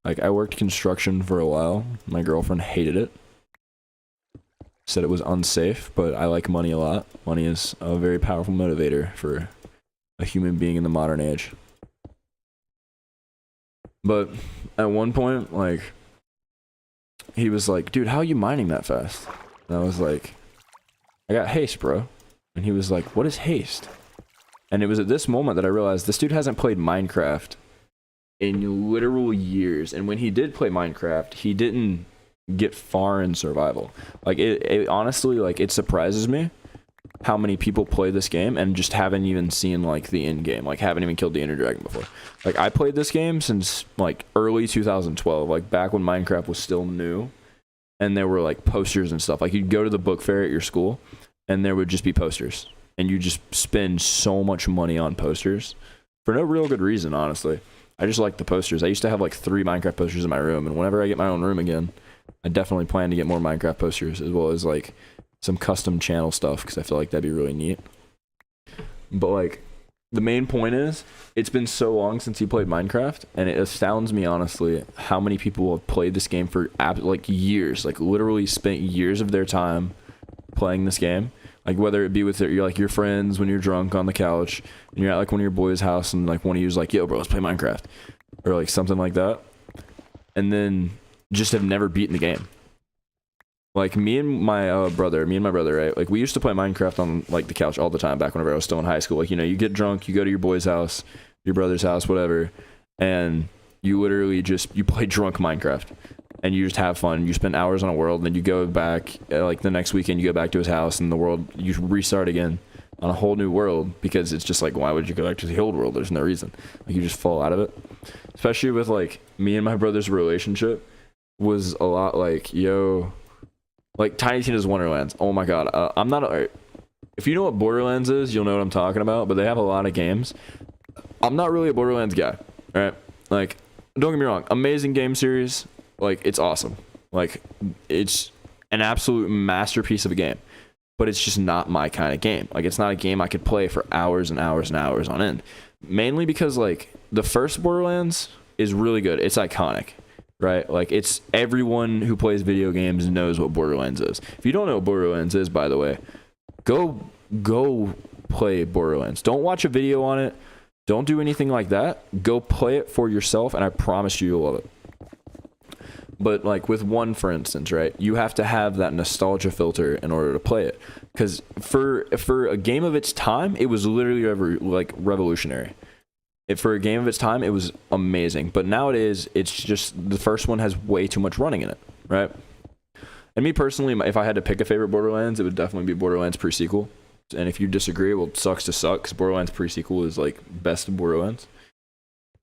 Like, I worked construction for a while. My girlfriend hated it. Said it was unsafe, but I like money a lot. Money is a very powerful motivator for a human being in the modern age. But at one point, like, he was like, dude, how are you mining that fast? And I was like, I got haste, bro. And he was like, what is haste? And it was at this moment that I realized this dude hasn't played Minecraft in literal years. And when he did play Minecraft, he didn't get far in survival. Like, it honestly, like, it surprises me how many people play this game and just haven't even seen, like, the end game, like, haven't even killed the Ender Dragon before. Like, I played this game since, like, early 2012, like, back when Minecraft was still new, and there were, like, posters and stuff. Like, you'd go to the book fair at your school, and there would just be posters, and you just spend so much money on posters for no real good reason, honestly. I just like the posters. I used to have, like, 3 Minecraft posters in my room, and whenever I get my own room again, I definitely plan to get more Minecraft posters, as well as, like, some custom channel stuff, because I feel like that'd be really neat. But, like, the main point is, it's been so long since you played Minecraft, and it astounds me, honestly, how many people have played this game for, like, years. Like, literally spent years of their time playing this game. Like, whether it be with your friends when you're drunk on the couch, and you're at, like, one of your boys' house, and, like, one of you's like, yo, bro, let's play Minecraft. Or, like, something like that. And then just have never beaten the game. Like, me and my brother, right? Like, we used to play Minecraft on, like, the couch all the time back whenever I was still in high school. Like, you know, you get drunk, you go to your boy's house, your brother's house, whatever, and You literally just, you play drunk Minecraft and you just have fun. You spend hours on a world and then you go back, like the next weekend you go back to his house and the world, you restart again on a whole new world, because it's just like, why would you go back to the old world? There's no reason. Like, you just fall out of it. Especially with like me and my brother's relationship was a lot like, yo, like Tiny Tina's Wonderlands. Oh my god, I'm not if you know what Borderlands is, you'll know what I'm talking about, but they have a lot of games. I'm not really a Borderlands guy, right? Like, don't get me wrong, amazing game series, like, it's awesome. Like, it's an absolute masterpiece of a game, but it's just not my kind of game. Like, it's not a game I could play for hours and hours and hours on end. Mainly because, like, the first Borderlands is really good. It's iconic, right? Like, it's, everyone who plays video games knows what Borderlands is. If you don't know what Borderlands is, by the way, go play Borderlands. Don't watch a video on it. Don't do anything like that. Go play it for yourself, and I promise you you'll love it. But like with one, for instance, right, you have to have that nostalgia filter in order to play it, because for a game of its time, it was literally revolutionary. For a game of its time, it was amazing. But nowadays, it's just the first one has way too much running in it, right? And me personally, if I had to pick a favorite Borderlands, it would definitely be Borderlands pre-sequel. And if you disagree, well, it sucks to suck, because Borderlands pre-sequel is like best of Borderlands.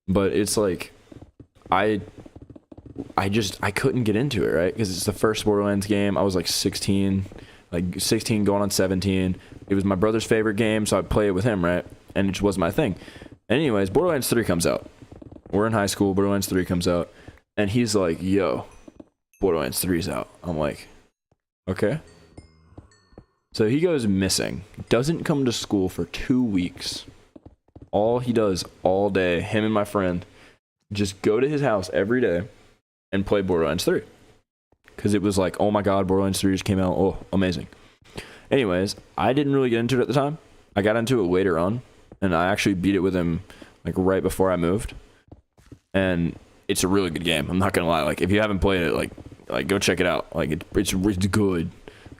But it's like, I couldn't get into it, right? Because it's the first Borderlands game. I was like 16 going on 17. It was my brother's favorite game, so I'd play it with him, right? And it just wasn't my thing. Anyways, Borderlands 3 comes out. We're in high school, Borderlands 3 comes out, and he's like, yo, Borderlands 3's out. I'm like, okay. So he goes missing, doesn't come to school for 2 weeks. All he does all day, him and my friend, just go to his house every day and play Borderlands 3. Because it was like, oh my god, Borderlands 3 just came out. Oh, amazing. Anyways, I didn't really get into it at the time. I got into it later on, and I actually beat it with him like right before I moved. And it's a really good game. I'm not gonna lie. Like, if you haven't played it, like go check it out. Like, it's good.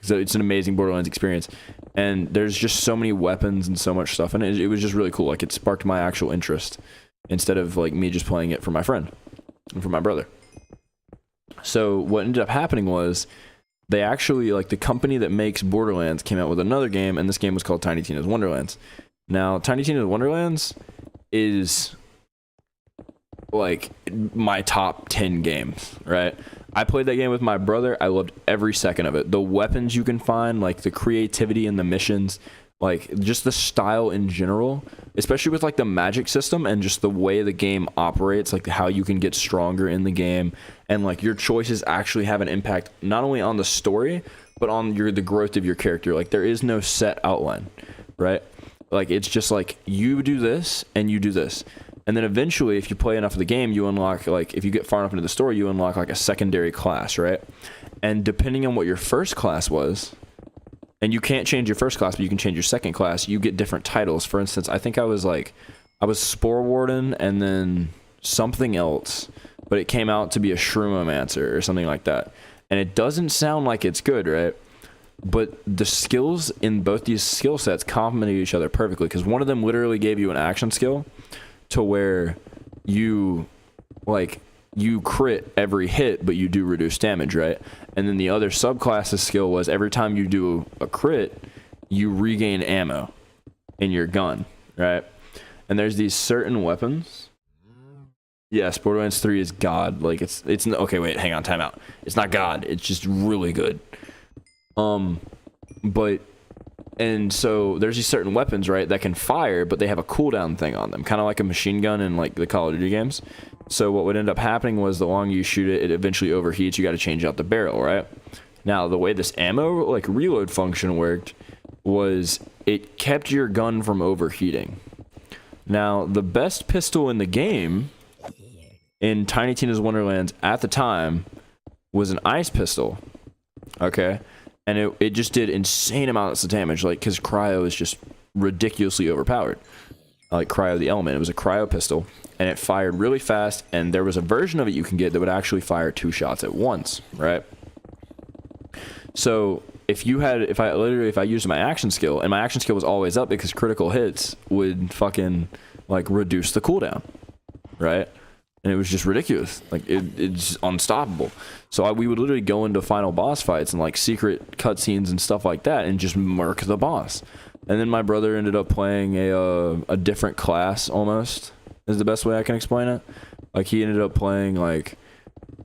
So it's an amazing Borderlands experience. And there's just so many weapons and so much stuff in it. It was just really cool. Like, it sparked my actual interest instead of like me just playing it for my friend and for my brother. So what ended up happening was they actually, like, the company that makes Borderlands came out with another game, and this game was called Tiny Tina's Wonderlands. Now, Tiny Tina's Wonderlands is like my top 10 games, right? I played that game with my brother. I loved every second of it. The weapons you can find, like the creativity in the missions, like just the style in general, especially with like the magic system and just the way the game operates, like how you can get stronger in the game, and like your choices actually have an impact not only on the story but on the growth of your character. Like, there is no set outline, right? Like, it's just like, you do this and you do this. And then eventually, if you play enough of the game, you unlock, like, if you get far enough into the story, you unlock like a secondary class, right? And depending on what your first class was, and you can't change your first class, but you can change your second class, you get different titles. For instance, I think I was Spore Warden and then something else, but it came out to be a Shroomomancer or something like that. And it doesn't sound like it's good, right? But the skills in both these skill sets complemented each other perfectly, because one of them literally gave you an action skill to where you crit every hit, but you do reduce damage, right? And then the other subclass's skill was every time you do a crit, you regain ammo in your gun, right? And there's these certain weapons. Yes, Borderlands 3 is God. Like, it's okay, wait, hang on, time out. It's not God. It's just really good. And so there's these certain weapons, right, that can fire, but they have a cooldown thing on them, kind of like a machine gun in like the Call of Duty games. So what would end up happening was the longer you shoot it, it eventually overheats. You got to change out the barrel, right? Now, the way this ammo like reload function worked was it kept your gun from overheating. Now, the best pistol in the game in Tiny Tina's Wonderlands at the time was an ice pistol, okay? And it just did insane amounts of damage, like, because Cryo is just ridiculously overpowered. Like Cryo the Element, it was a Cryo pistol, and it fired really fast, and there was a version of it you can get that would actually fire 2 shots at once, right? So if I used my action skill, and my action skill was always up because critical hits would fucking like reduce the cooldown, right? and it was just ridiculous. Like it's unstoppable. So we would literally go into final boss fights and like secret cutscenes and stuff like that, and just murk the boss. And then my brother ended up playing a different class, almost is the best way I can explain it. Like he ended up playing like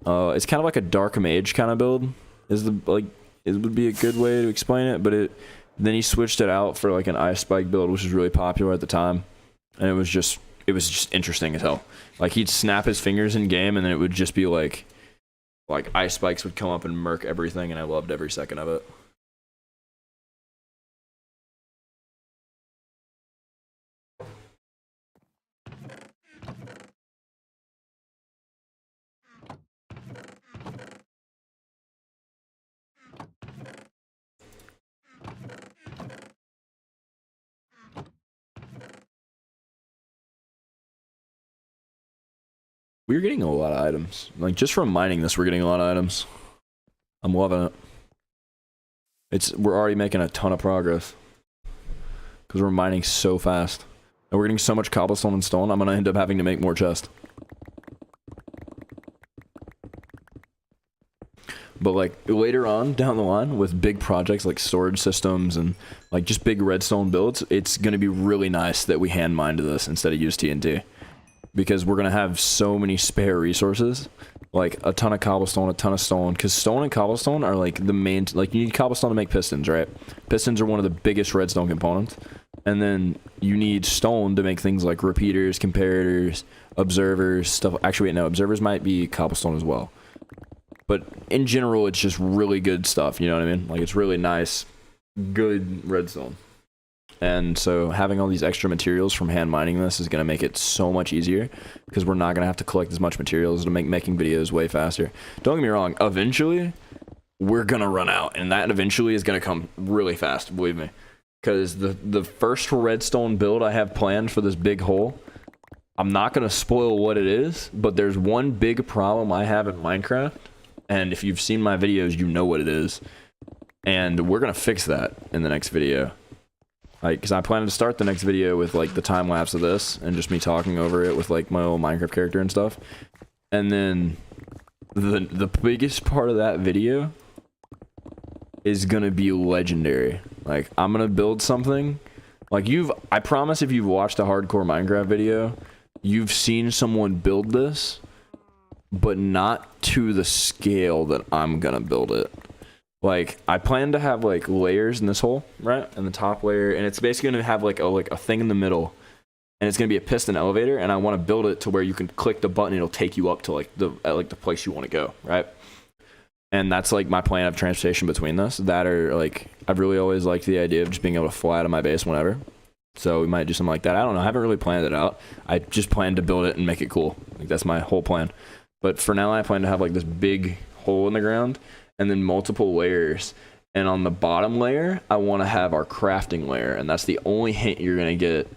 it's kind of like a dark mage kind of build. It would be a good way to explain it, but then he switched it out for like an ice spike build, which was really popular at the time, and it was just interesting as hell. Like he'd snap his fingers in game, and then it would just be like ice spikes would come up and murk everything, and I loved every second of it. We're getting a lot of items. Like just from mining this, we're getting a lot of items. I'm loving it. We're already making a ton of progress because we're mining so fast, and we're getting so much cobblestone and stone. I'm gonna end up having to make more chests. But like later on down the line with big projects like storage systems and like just big redstone builds, it's gonna be really nice that we hand mined this instead of use TNT. Because we're going to have so many spare resources, like a ton of cobblestone, a ton of stone, because stone and cobblestone are like the main, like you need cobblestone to make pistons, right? Pistons are one of the biggest redstone components, and then you need stone to make things like repeaters, comparators, observers, stuff. Actually, wait, no, observers might be cobblestone as well. But in general, it's just really good stuff, you know what I mean? Like it's really nice, good redstone. And so having all these extra materials from hand mining this is going to make it so much easier, because we're not going to have to collect as much materials to make making videos way faster. Don't get me wrong, eventually we're going to run out, and that eventually is going to come really fast, believe me. Because the first redstone build I have planned for this big hole, I'm not going to spoil what it is, but there's one big problem I have in Minecraft, and if you've seen my videos, you know what it is. And we're going to fix that in the next video. Like, because I plan to start the next video with like the time lapse of this and just me talking over it with like my old Minecraft character and stuff. And then the biggest part of that video is gonna be legendary. Like I'm gonna build something like I promise if you've watched a hardcore Minecraft video, you've seen someone build this, but not to the scale that I'm gonna build it. Like, I plan to have, like, layers in this hole, right? And the top layer, and it's basically going to have, like a thing in the middle. And it's going to be a piston elevator, and I want to build it to where you can click the button, it'll take you up to, like, the place you want to go, right? And that's, like, my plan of transportation between this. That or, like, I've really always liked the idea of just being able to fly out of my base whenever. So we might do something like that. I don't know. I haven't really planned it out. I just plan to build it and make it cool. Like, that's my whole plan. But for now, I plan to have, like, this big hole in the ground, and then multiple layers, and on the bottom layer I want to have our crafting layer, and that's the only hint you're gonna get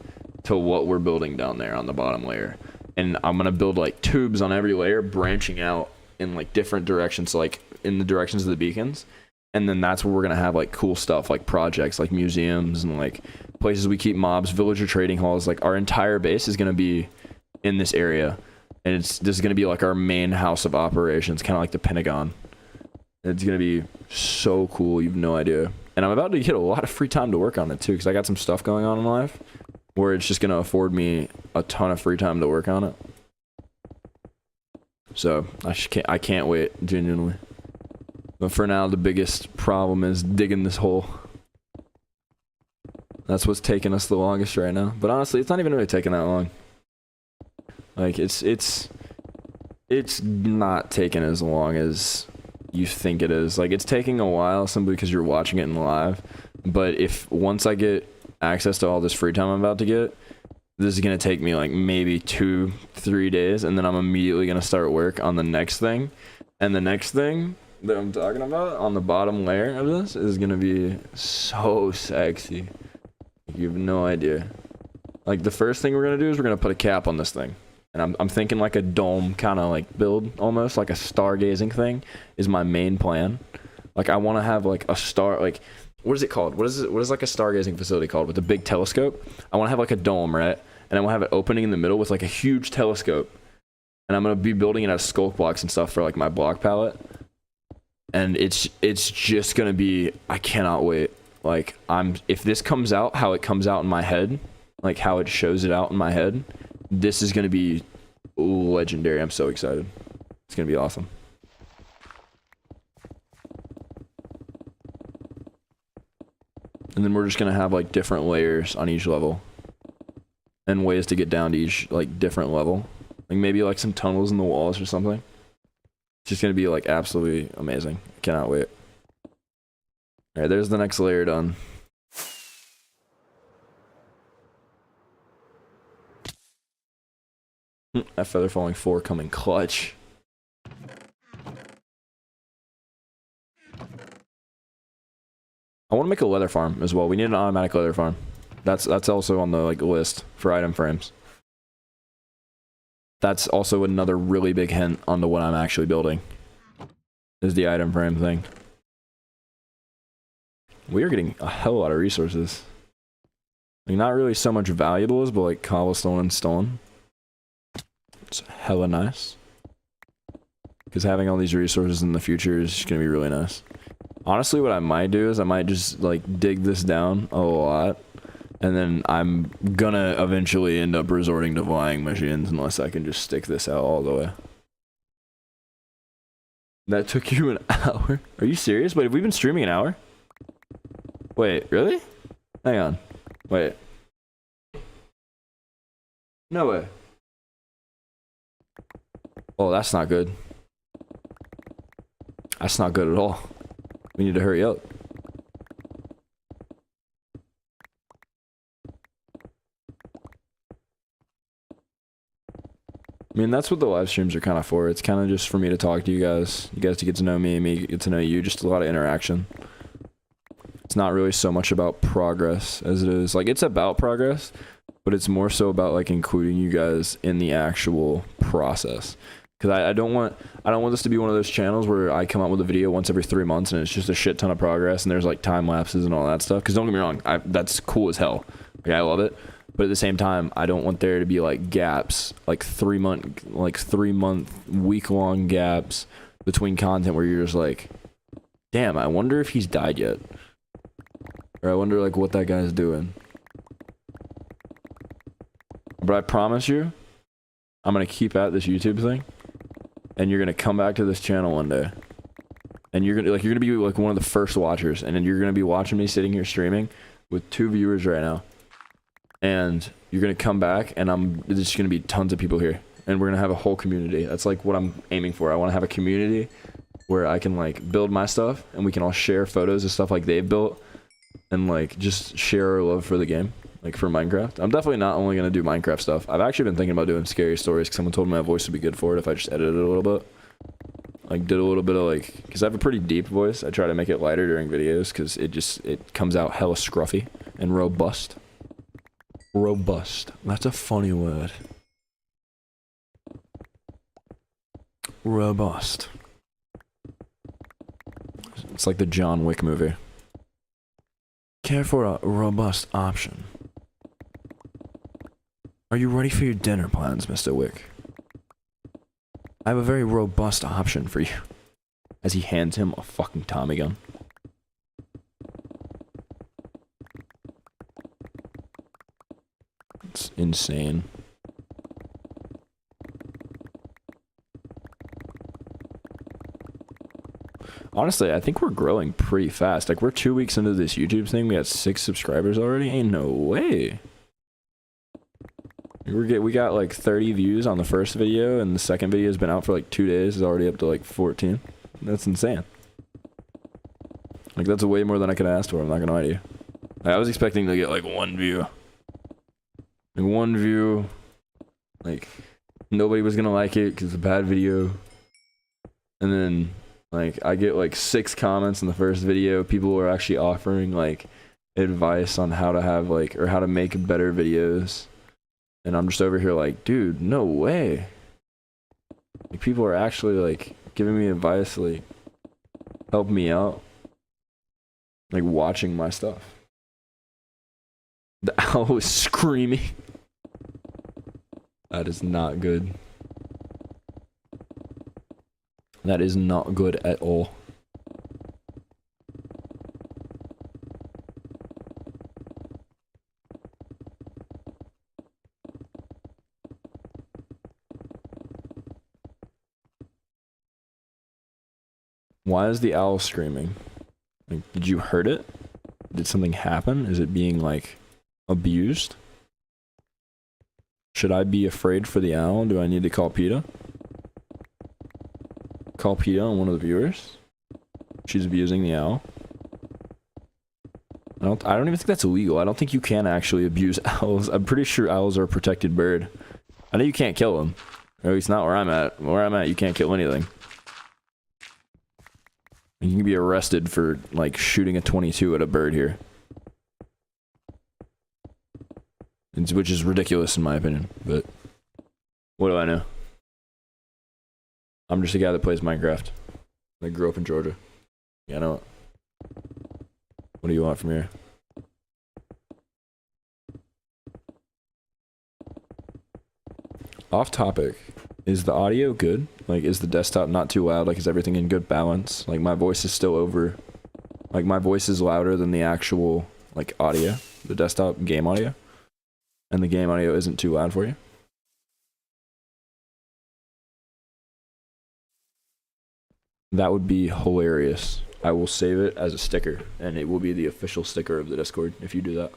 to what we're building down there on the bottom layer. And I'm gonna build like tubes on every layer branching out in like different directions, like in the directions of the beacons, and then that's where we're gonna have like cool stuff like projects like museums and like places we keep mobs, villager trading halls. Like our entire base is gonna be in this area, and this is gonna be like our main house of operations, kind of like the Pentagon. It's going to be so cool. You have no idea. And I'm about to get a lot of free time to work on it too, because I got some stuff going on in life where it's just going to afford me a ton of free time to work on it. So I can't wait, genuinely. But for now, the biggest problem is digging this hole. That's what's taking us the longest right now. But honestly, it's not even really taking that long. Like, it's not taking as long as you think it is. Like, it's taking a while simply because you're watching it in live. But if once I get access to all this free time I'm about to get, this is going to take me like maybe 2-3 days, and then I'm immediately going to start work on the next thing. And the next thing that I'm talking about on the bottom layer of this is going to be so sexy. You have no idea. Like, the first thing we're going to do is we're going to put a cap on this thing. And I'm thinking like a dome kind of like build, almost like a stargazing thing is my main plan. Like, I want to have like a star, like, what is it called? What is like a stargazing facility called with a big telescope? I want to have like a dome, right? And I want to have an opening in the middle with like a huge telescope. and I'm gonna be building it as sculk blocks and stuff for like my block palette. And it's just gonna be, I cannot wait. Like, if this comes out how it comes out in my head, like how it shows it out in my head, this is gonna be legendary. I'm so excited. It's gonna be awesome. And then we're just gonna have like different layers on each level. And ways to get down to each like different level. Like maybe like some tunnels in the walls or something. It's just gonna be like absolutely amazing. I cannot wait. Alright, there's the next layer done. That feather falling 4 coming clutch. I want to make a leather farm as well. We need an automatic leather farm. That's also on the like list for item frames. That's also another really big hint on what I'm actually building. Is the item frame thing. We are getting a hell of a lot of resources. Like not really so much valuables, but like cobblestone and stone. It's hella nice. Because having all these resources in the future is gonna be really nice. Honestly, what I might do is I might just like dig this down a lot. And then I'm gonna eventually end up resorting to flying machines unless I can just stick this out all the way. That took you an hour? Are you serious? Wait, have we been streaming an hour? Wait, really? Hang on. Wait. No way. Oh, that's not good. That's not good at all. We need to hurry up. I mean, that's what the live streams are kind of for. It's kind of just for me to talk to you guys to get to know me get to know you, just a lot of interaction. It's not really so much about progress as it is, like, it's about progress, but it's more so about, like, including you guys in the actual process. Because I don't want this to be one of those channels where I come out with a video once every 3 months and it's just a shit ton of progress and there's, like, time lapses and all that stuff. Because don't get me wrong, that's cool as hell. Like, I love it. But at the same time, I don't want there to be like gaps, like 3 month, week-long gaps between content where you're just like, damn, I wonder if he's died yet. Or I wonder like what that guy's doing. But I promise you, I'm gonna keep at this YouTube thing, and you're gonna come back to this channel one day, and you're gonna be like one of the first watchers, and then you're gonna be watching me sitting here streaming with 2 viewers right now. And you're gonna come back, and there's just gonna be tons of people here, and we're gonna have a whole community. That's like what I'm aiming for. I want to have a community where I can like build my stuff, and we can all share photos of stuff like they've built, and like just share our love for the game, like for Minecraft. I'm definitely not only gonna do Minecraft stuff. I've actually been thinking about doing scary stories because someone told me my voice would be good for it if I just edited it a little bit. Like did a little bit of like, because I have a pretty deep voice. I try to make it lighter during videos because it comes out hella scruffy and robust. Robust. That's a funny word. Robust. It's like the John Wick movie. Care for a robust option. Are you ready for your dinner plans, Mr. Wick? I have a very robust option for you. As he hands him a fucking Tommy gun. It's insane. Honestly, I think we're growing pretty fast. Like, we're 2 weeks into this YouTube thing. We got 6 subscribers already. Ain't no way. We got like 30 views on the first video, and the second video has been out for like 2 days. It's already up to like 14. That's insane. Like, that's way more than I could ask for. I'm not gonna lie to you. I was expecting to get like 1 view. Like 1 view. Like, nobody was gonna like it because it's a bad video. And then, like, I get like 6 comments in the first video. People are actually offering like advice on how to have like, or how to make better videos. And I'm just over here like, dude, no way. Like, people are actually like giving me advice, like helping me out. Like watching my stuff. The owl is screaming. That is not good. That is not good at all. Why is the owl screaming? Like, did you hurt it? Did something happen? Is it being, like, abused? Should I be afraid for the owl? Do I need to call PETA? Call PETA on one of the viewers? She's abusing the owl. I don't even think that's illegal. I don't think you can actually abuse owls. I'm pretty sure owls are a protected bird. I know you can't kill them. Or at least not where I'm at. Where I'm at, you can't kill anything. You can be arrested for, like, shooting a 22 at a bird here. Which is ridiculous in my opinion, but what do I know? I'm just a guy that plays Minecraft. I grew up in Georgia. Yeah, I know. What do you want from here? Off topic. Is the audio good? Like, is the desktop not too loud? Like, is everything in good balance? Like, my voice is still over... Like, my voice is louder than the actual, like, audio. The desktop game audio. And the game audio isn't too loud for you? That would be hilarious. I will save it as a sticker, and it will be the official sticker of the Discord if you do that.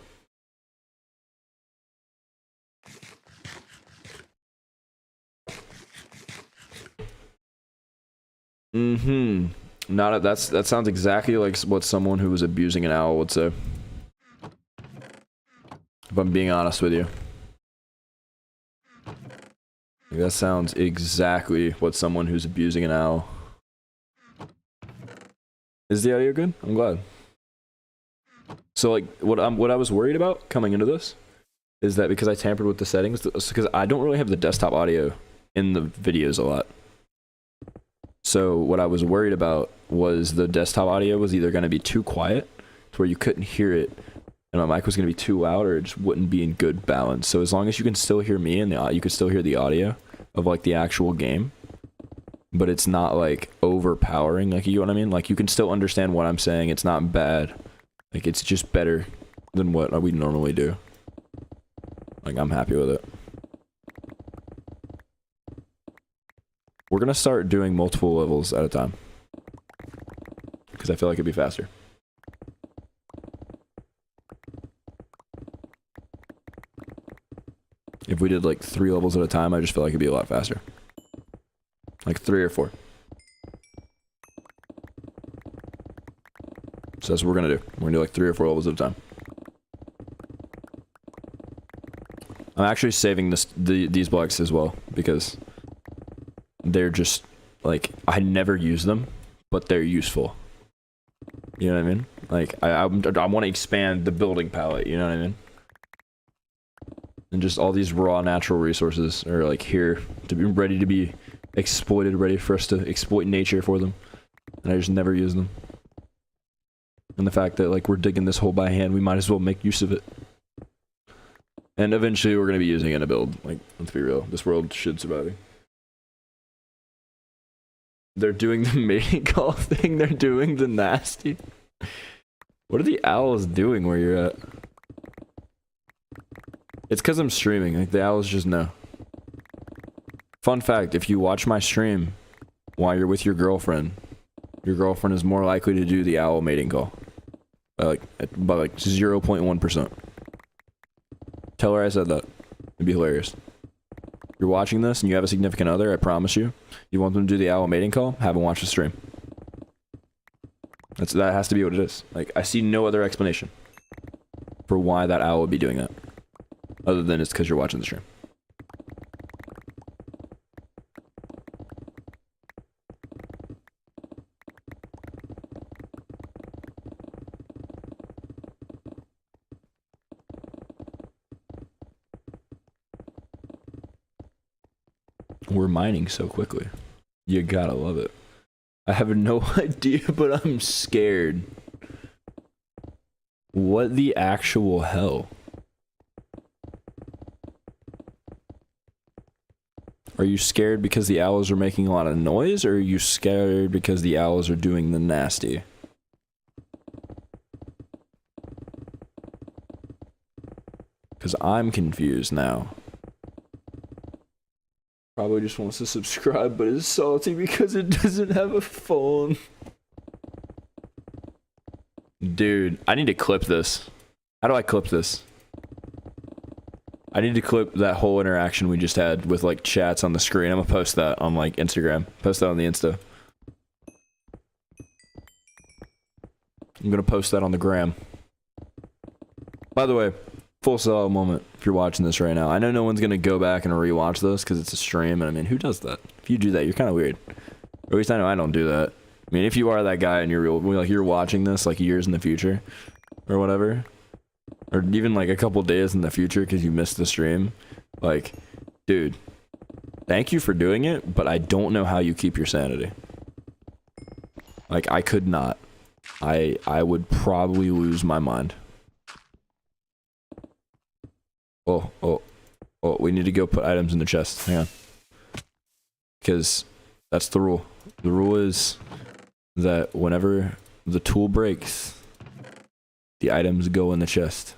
That sounds exactly like what someone who was abusing an owl would say. If I'm being honest with you. Like, that sounds exactly what someone who's abusing an owl. Is the audio good? I'm glad. So, like, what I was worried about coming into this is that because I tampered with the settings, because I don't really have the desktop audio in the videos a lot. So what I was worried about was the desktop audio was either going to be too quiet to where you couldn't hear it, and my mic was going to be too loud, or it just wouldn't be in good balance. So as long as you can still hear me and you could still hear the audio of, like, the actual game, but it's not, like, overpowering, like, you know what I mean? Like, you can still understand what I'm saying. It's not bad. Like, it's just better than what we normally do. Like, I'm happy with it. We're gonna start doing multiple levels at a time. Because I feel like it'd be faster. If we did, like, 3 levels at a time, I just feel like it'd be a lot faster. Like 3 or 4. So that's what we're gonna do. We're gonna do like 3 or 4 levels at a time. I'm actually saving these blocks as well, because they're just, like, I never use them, but they're useful. You know what I mean? Like, I want to expand the building palette, you know what I mean? And just all these raw natural resources are, like, here to be ready to be exploited, ready for us to exploit nature for them. And I just never use them. And the fact that, like, we're digging this hole by hand, we might as well make use of it. And eventually we're going to be using it in a build. Like, let's be real. This world should survive. They're doing the mating call thing. They're doing the nasty. What are the owls doing where you're at? It's because I'm streaming. Like, the owls just know. Fun fact, if you watch my stream while you're with your girlfriend is more likely to do the owl mating call. By like 0.1%. Tell her I said that. It'd be hilarious. If you're watching this and you have a significant other, I promise you, you want them to do the owl mating call, have them watch the stream. That has to be what it is. Like, I see no other explanation for why that owl would be doing that. Other than it's because you're watching the stream. We're mining so quickly. You gotta love it. I have no idea, but I'm scared. What the actual hell? Are you scared because the owls are making a lot of noise, or are you scared because the owls are doing the nasty? Because I'm confused now. Probably just wants to subscribe, but is salty because it doesn't have a phone. Dude, I need to clip this. How do I clip this? I need to clip that whole interaction we just had with like chats on the screen. I'm gonna post that on like Instagram. Post that on the Insta. I'm gonna post that on the gram. By the way, full sell moment if you're watching this right now. I know no one's gonna go back and rewatch this because it's a stream, and I mean, who does that? If you do that, you're kind of weird. Or at least I know I don't do that. I mean, if you are that guy and you're watching this like years in the future or whatever, or even like a couple days in the future because you missed the stream, like, dude, thank you for doing it, but I don't know how you keep your sanity. Like, I could not. I would probably lose my mind. Oh, we need to go put items in the chest. Hang on. Because that's the rule. The rule is that whenever the tool breaks, the items go in the chest.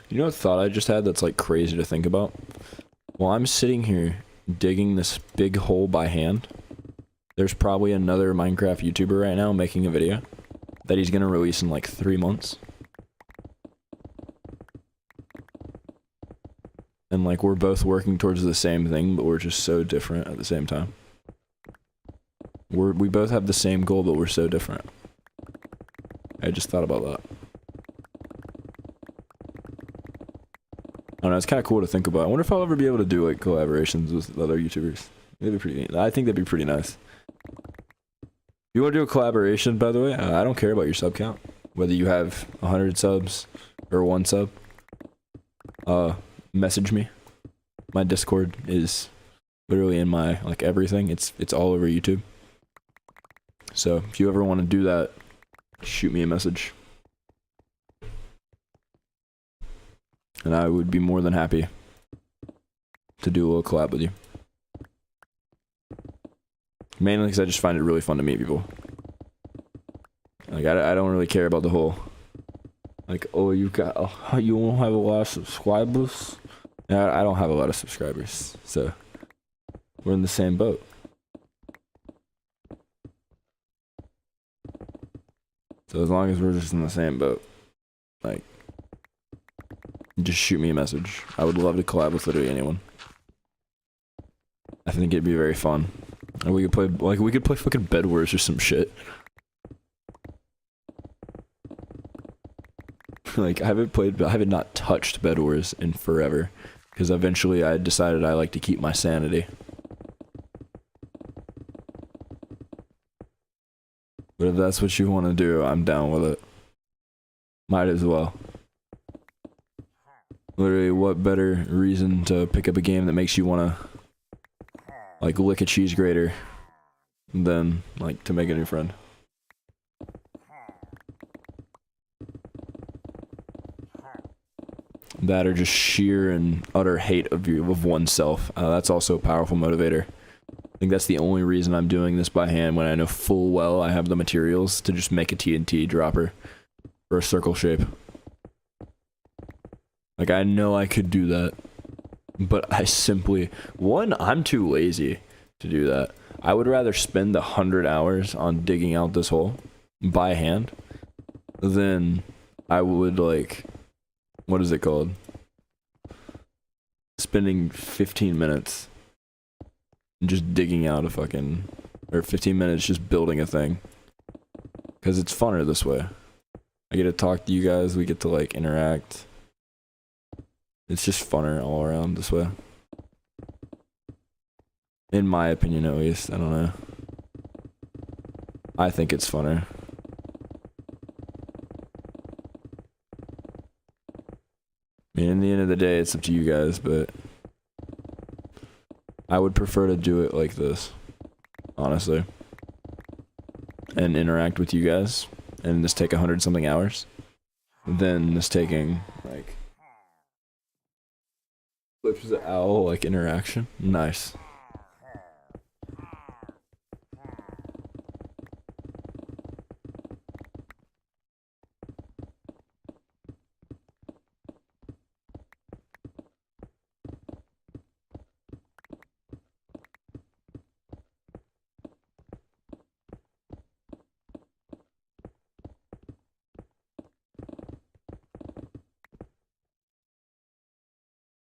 You know what thought I just had that's like crazy to think about? While I'm sitting here digging this big hole by hand, there's probably another Minecraft YouTuber right now making a video that he's gonna release in like 3 months. And like we're both working towards the same thing, but we're just so different at the same time. We both have the same goal, but we're so different. I just thought about that. I don't know, it's kind of cool to think about. I wonder if I'll ever be able to do like collaborations with other YouTubers. That'd be pretty neat. I think that'd be pretty nice. If you want to do a collaboration, by the way, I don't care about your sub count. Whether you have 100 subs or 1 sub. Message me. My Discord is literally in my like everything. It's all over YouTube. So if you ever want to do that, shoot me a message. And I would be more than happy to do a little collab with you. Mainly because I just find it really fun to meet people. Like, I don't really care about the whole, like, oh, you don't have a lot of subscribers? Yeah, I don't have a lot of subscribers, so we're in the same boat. So as long as we're just in the same boat, like, just shoot me a message. I would love to collab with literally anyone. I think it'd be very fun. And we could play fucking Bed Wars or some shit. Like I haven't not touched Bed Wars in forever. Because eventually I decided I like to keep my sanity. But if that's what you want to do, I'm down with it. Might as well. Literally, what better reason to pick up a game that makes you want to, like, lick a cheese grater than, like, to make a new friend. That or just sheer and utter hate of oneself. That's also a powerful motivator. I think that's the only reason I'm doing this by hand when I know full well I have the materials to just make a TNT dropper or a circle shape. Like, I know I could do that, but I simply... One, I'm too lazy to do that. I would rather spend 100 hours on digging out this hole by hand than I would, like... What is it called? Spending 15 minutes just digging out a fucking... Or 15 minutes just building a thing. Because it's funner this way. I get to talk to you guys, we get to, like, interact... It's just funner all around this way. In my opinion, at least. I don't know. I think it's funner. I mean, in the end of the day, it's up to you guys, but I would prefer to do it like this, honestly, and interact with you guys, and this take 100-something hours, than this taking, like, Flips the owl, like, interaction. Nice.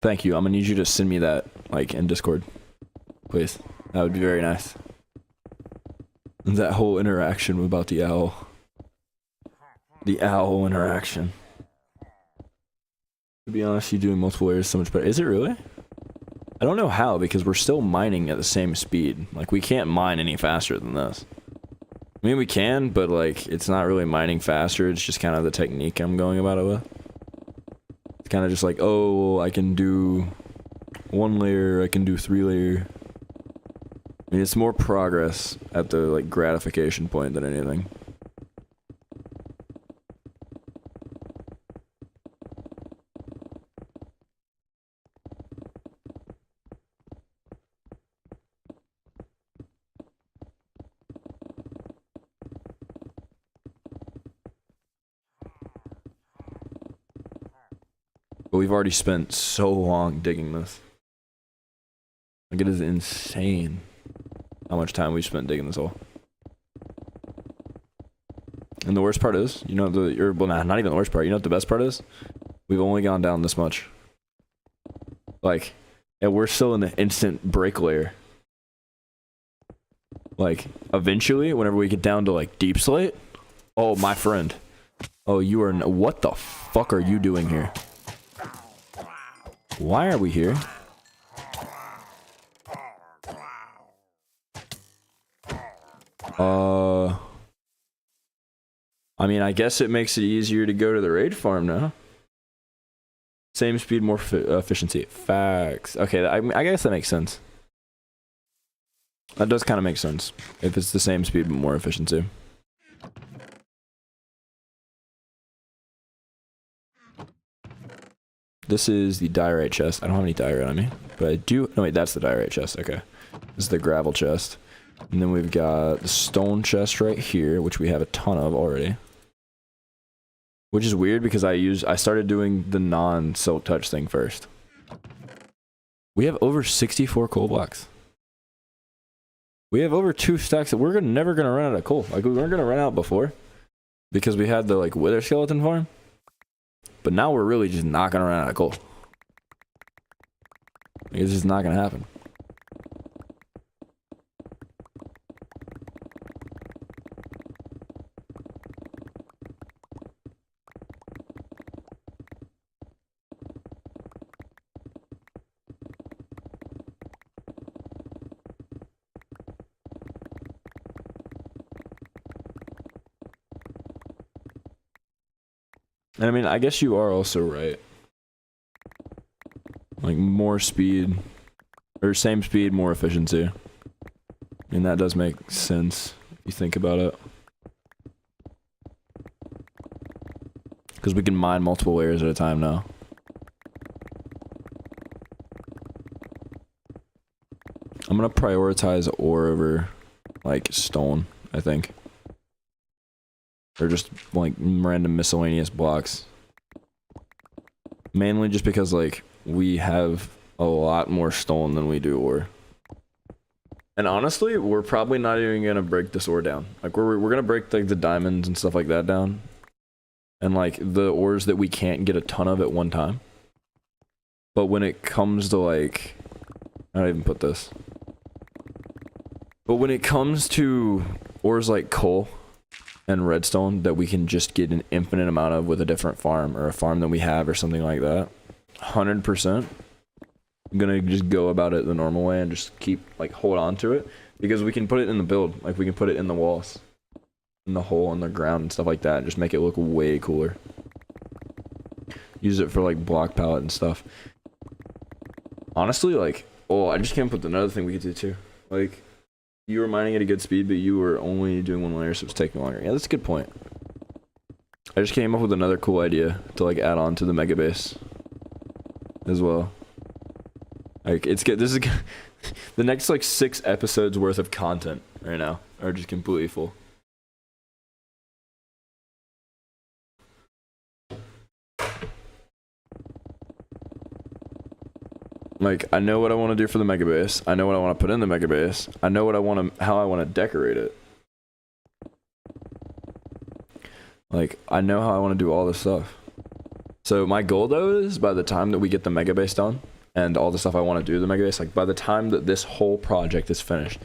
Thank you. I'm gonna need you to send me that, like, in Discord, please. That would be very nice. That whole interaction about the owl. The owl interaction. To be honest, you doing multiple layers is so much better. Is it really? I don't know how, because we're still mining at the same speed. Like, we can't mine any faster than this. I mean, we can, but, like, it's not really mining faster. It's just kind of the technique I'm going about it with. It's kind of just like, oh, I can do 1 layer, I can do 3 layer. I mean, it's more progress at the, like, gratification point than anything. But we've already spent so long digging this. Like, it is insane how much time we've spent digging this hole. And the worst part is, you know, well, nah, not even the worst part. You know what the best part is? We've only gone down this much. Like, and we're still in the instant break layer. Like, eventually, whenever we get down to, like, deep slate, oh, my friend. Oh, you are, what the fuck are you doing here? Why are we here? I mean, I guess it makes it easier to go to the raid farm now. Same speed, more efficiency. Facts. Okay, I guess that makes sense. That does kind of make sense. If it's the same speed, but more efficiency. This is the diorite chest. I don't have any diorite on me, but I do. No, wait, that's the diorite chest. Okay. This is the gravel chest. And then we've got the stone chest right here, which we have a ton of already. Which is weird because I started doing the non-silk touch thing first. We have over 64 coal blocks. We have over 2 stacks that we're never gonna run out of coal. Like, we weren't gonna run out before because we had the, like, wither skeleton farm. But now we're really just not gonna run out of coal. It's just not gonna happen. And I mean, I guess you are also right. Like, more speed, or same speed, more efficiency. I mean, that does make sense if you think about it. Because we can mine multiple layers at a time now. I'm gonna prioritize ore over, like, stone, I think. Or just, like, random miscellaneous blocks. Mainly just because, like, we have a lot more stone than we do ore. And honestly, we're probably not even gonna break this ore down. Like, we're gonna break, like, the diamonds and stuff like that down. And, like, the ores that we can't get a ton of at one time. But when it comes to, like... I don't even put this. But when it comes to ores like coal and redstone that we can just get an infinite amount of with a different farm or a farm that we have or something like that, 100% gonna just go about it the normal way and just keep like hold on to it, because we can put it in the build, like we can put it in the walls, in the hole in the ground and stuff like that, and just make it look way cooler. Use it for like block palette and stuff. Honestly, like, oh, I just came up with another thing we could do too. Like, you were mining at a good speed, but you were only doing one layer, so it's taking longer. Yeah, that's a good point. I just came up with another cool idea to like add on to the mega base as well. Like, it's good. This is the next like 6 episodes worth of content right now are just completely full. Like, I know what I want to do for the mega base. I know what I want to put in the mega base. I know what I want to, how I want to decorate it. Like, I know how I want to do all this stuff. So my goal though is by the time that we get the mega base done and all the stuff I want to do to the mega base, like by the time that this whole project is finished,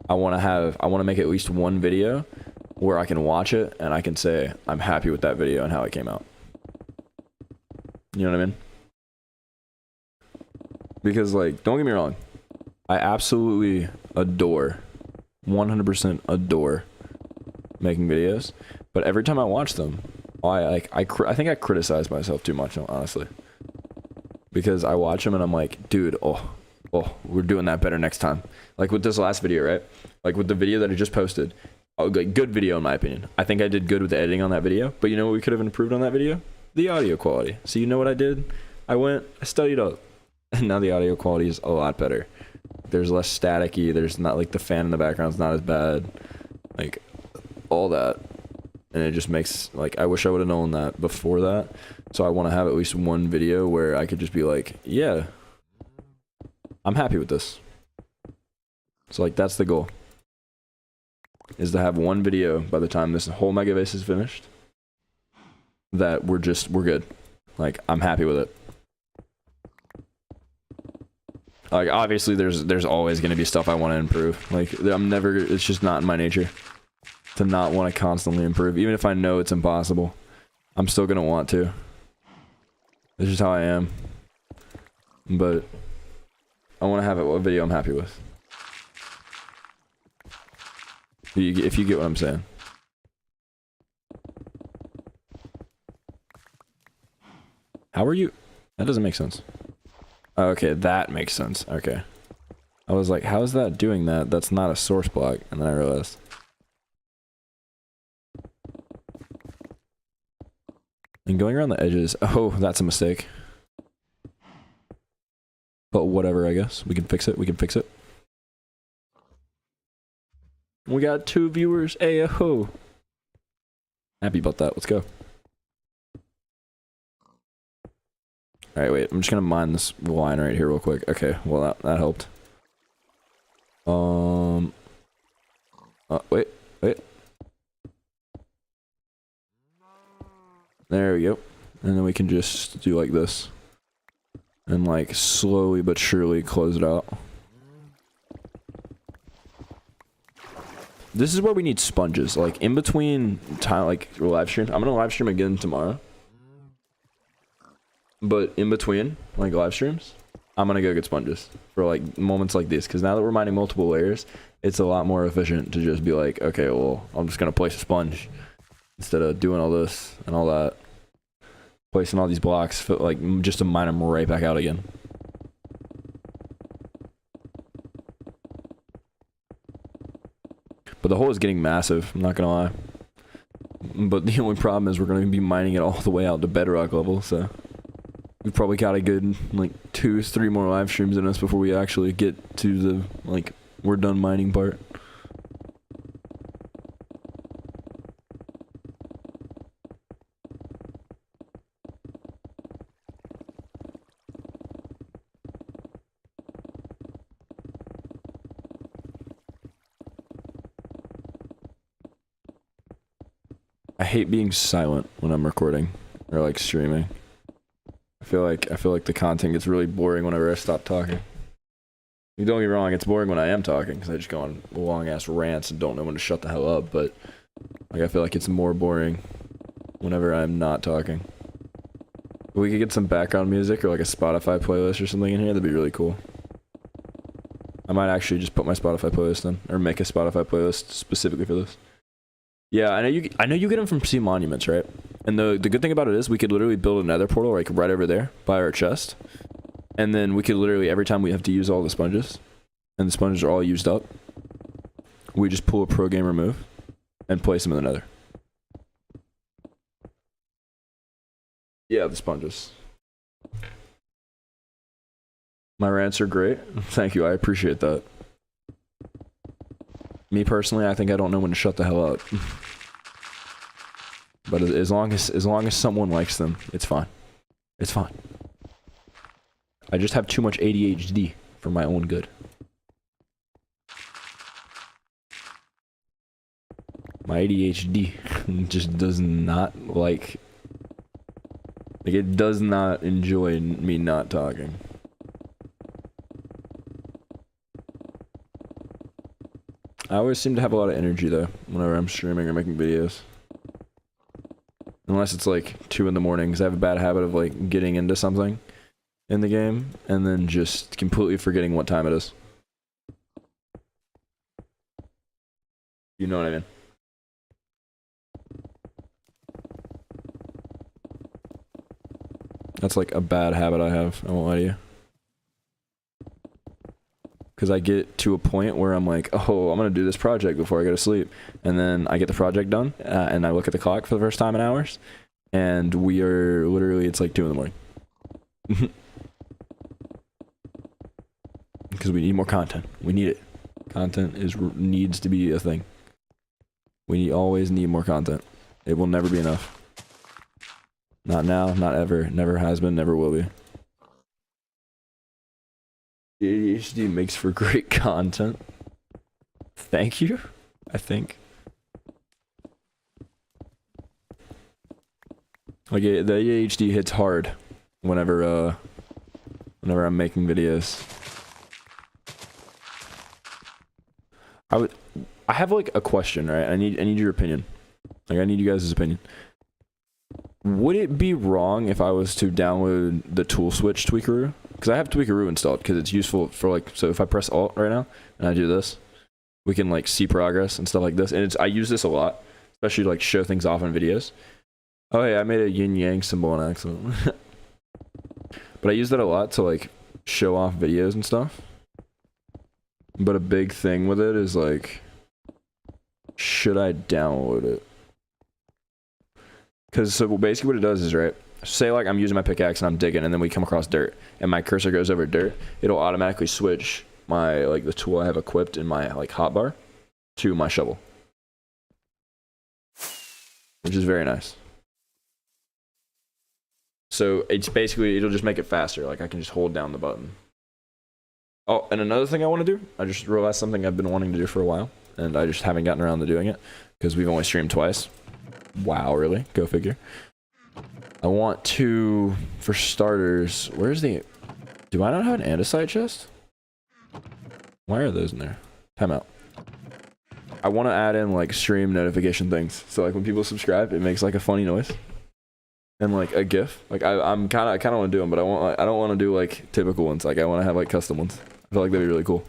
I want to make at least one video where I can watch it and I can say I'm happy with that video and how it came out. You know what I mean? Because like, don't get me wrong, I absolutely adore, 100% adore making videos, but every time I watch them, I think I criticize myself too much, honestly. Because I watch them and I'm like, dude, oh, we're doing that better next time. Like with this last video, right? Like with the video that I just posted, like good video in my opinion. I think I did good with the editing on that video, but you know what we could have improved on that video? The audio quality. So you know what I did? I studied up, and now the audio quality is a lot better. There's less staticky, there's not like the fan in the background's not as bad. Like all that. And it just makes, like, I wish I would have known that before that. So I want to have at least one video where I could just be like, yeah, I'm happy with this. So like, that's the goal. Is to have one video by the time this whole mega base is finished that we're good. Like, I'm happy with it. Like, obviously there's always going to be stuff I want to improve. Like, it's just not in my nature to not want to constantly improve. Even if I know it's impossible, I'm still going to want to. This is how I am. But I want to have a video I'm happy with. If you get what I'm saying. How are you? That doesn't make sense. Okay, that makes sense. Okay. I was like, how is that doing that? That's not a source block. And then I realized. And going around the edges, oh, that's a mistake. But whatever, I guess. We can fix it. We can fix it. We got 2 viewers. Ayo. Happy about that. Let's go. Alright, wait. I'm just gonna mine this line right here real quick. Okay, well that helped. Wait. There we go. And then we can just do like this. And like slowly but surely close it out. This is where we need sponges. Like in between time, like live stream. I'm gonna live stream again tomorrow. But in between, like live streams, I'm gonna go get sponges for like moments like this. Because now that we're mining multiple layers, it's a lot more efficient to just be like, okay, well, I'm just gonna place a sponge instead of doing all this and all that, placing all these blocks, like just to mine them right back out again. But the hole is getting massive. I'm not gonna lie. But the only problem is we're gonna be mining it all the way out to bedrock level, so. We've probably got a good, like, 2-3 more live streams in us before we actually get to the, like, we're done mining part. I hate being silent when I'm recording or, like, streaming. I feel like the content gets really boring whenever I stop talking. You don't get me wrong, it's boring when I am talking because I just go on long ass rants and don't know when to shut the hell up. But like I feel like it's more boring whenever I'm not talking. we could get some background music or like a Spotify playlist or something in here, that'd be really cool. I might actually just put my Spotify playlist in, or make a Spotify playlist specifically for this. Yeah, I know you get them from Sea Monuments, right? And the good thing about it is we could literally build another portal like right over there by our chest. And then we could literally, every time we have to use all the sponges, and the sponges are all used up, we just pull a pro gamer move and place them in the nether. Yeah, the sponges. My rants are great. Thank you, I appreciate that. Me personally, I think I don't know when to shut the hell up. But as long as someone likes them, it's fine. It's fine. I just have too much ADHD for my own good. My ADHD just does not like it does not enjoy me not talking. I always seem to have a lot of energy though whenever I'm streaming or making videos. Unless it's like 2 in the morning, because I have a bad habit of like getting into something in the game and then just completely forgetting what time it is. You know what I mean? That's like a bad habit I have, I won't lie to you. Because I get to a point where I'm like, oh, I'm going to do this project before I go to sleep. And then I get the project done, and I look at the clock for the first time in hours, and we are literally, it's like 2 in the morning. Because we need more content. We need it. Content needs to be a thing. We always need more content. It will never be enough. Not now, not ever. Never has been, never will be. ADHD makes for great content. Thank you, I think. Like, the ADHD hits hard whenever I'm making videos. I have like a question, right? I need your opinion. Like, I need you guys' opinion. Would it be wrong if I was to download the tool switch Tweakeroo? Because I have Tweakeroo installed because it's useful for like, so if I press Alt right now and I do this, we can like see progress and stuff like this. And I use this a lot, especially to like show things off in videos. Oh hey, I made a yin yang symbol on accident. But I use that a lot to like show off videos and stuff. But a big thing with it is like, should I download it? Because so basically what it does is, right, say like I'm using my pickaxe and I'm digging and then we come across dirt and my cursor goes over dirt, it'll automatically switch my, like the tool I have equipped in my like hotbar to my shovel. Which is very nice. So it's basically, it'll just make it faster. Like I can just hold down the button. Oh, and another thing I want to do, I just realized something I've been wanting to do for a while and I just haven't gotten around to doing it because we've only streamed twice. Wow, really? Go figure. I want to, for starters, where's the... Do I not have an andesite chest? Why are those in there? Time out. I want to add in, like, stream notification things. So, like, when people subscribe, it makes, like, a funny noise. And, like, a GIF. Like, I kind of want to do them, but I don't want to do, like, typical ones. Like, I want to have, like, custom ones. I feel like that'd be really cool.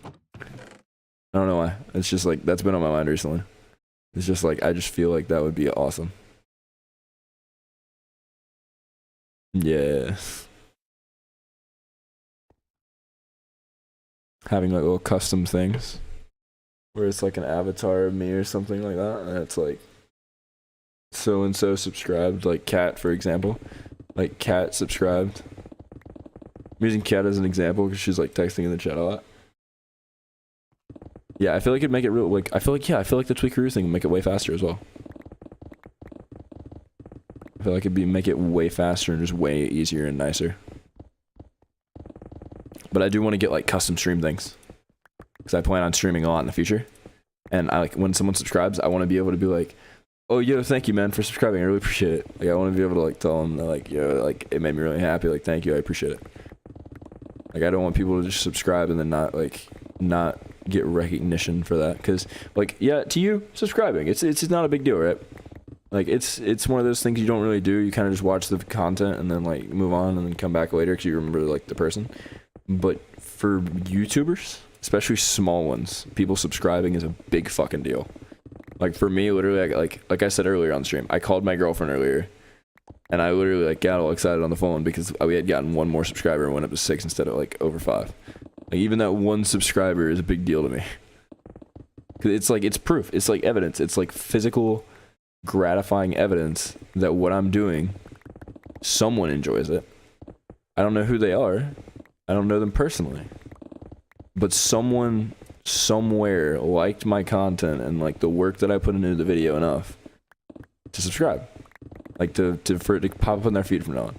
I don't know why. It's just, like, that's been on my mind recently. It's just like, I just feel like that would be awesome. Yeah. Having like little custom things. Where it's like an avatar of me or something like that. And it's like, so-and-so subscribed. Like Cat, for example. Like Cat subscribed. I'm using Cat as an example because she's like texting in the chat a lot. Yeah, I feel like it'd make it real, like, I feel like the Tweakeroo thing would make it way faster as well. I feel like it'd make it way faster and just way easier and nicer. But I do want to get, like, custom stream things. Because I plan on streaming a lot in the future. And I like, when someone subscribes, I want to be able to be like, oh, yo, thank you, man, for subscribing. I really appreciate it. Like, I want to be able to, like, tell them, that, like, yo, like, it made me really happy. Like, thank you, I appreciate it. Like, I don't want people to just subscribe and then not get recognition for that, because like, yeah, to you subscribing, it's not a big deal, right? Like it's one of those things you don't really do. You kind of just watch the content and then like move on and then come back later because you remember like the person. But for YouTubers, especially small ones, people subscribing is a big fucking deal. Like for me, literally, like I said earlier on stream, I called my girlfriend earlier, and I literally like got all excited on the phone because we had gotten one more subscriber and went up to 6 instead of like over 5. Like even that one subscriber is a big deal to me. Cause it's like, it's proof. It's like evidence. It's like physical, gratifying evidence that what I'm doing, someone enjoys it. I don't know who they are. I don't know them personally. But someone somewhere liked my content and like the work that I put into the video enough to subscribe. Like for it to pop up on their feed from now on.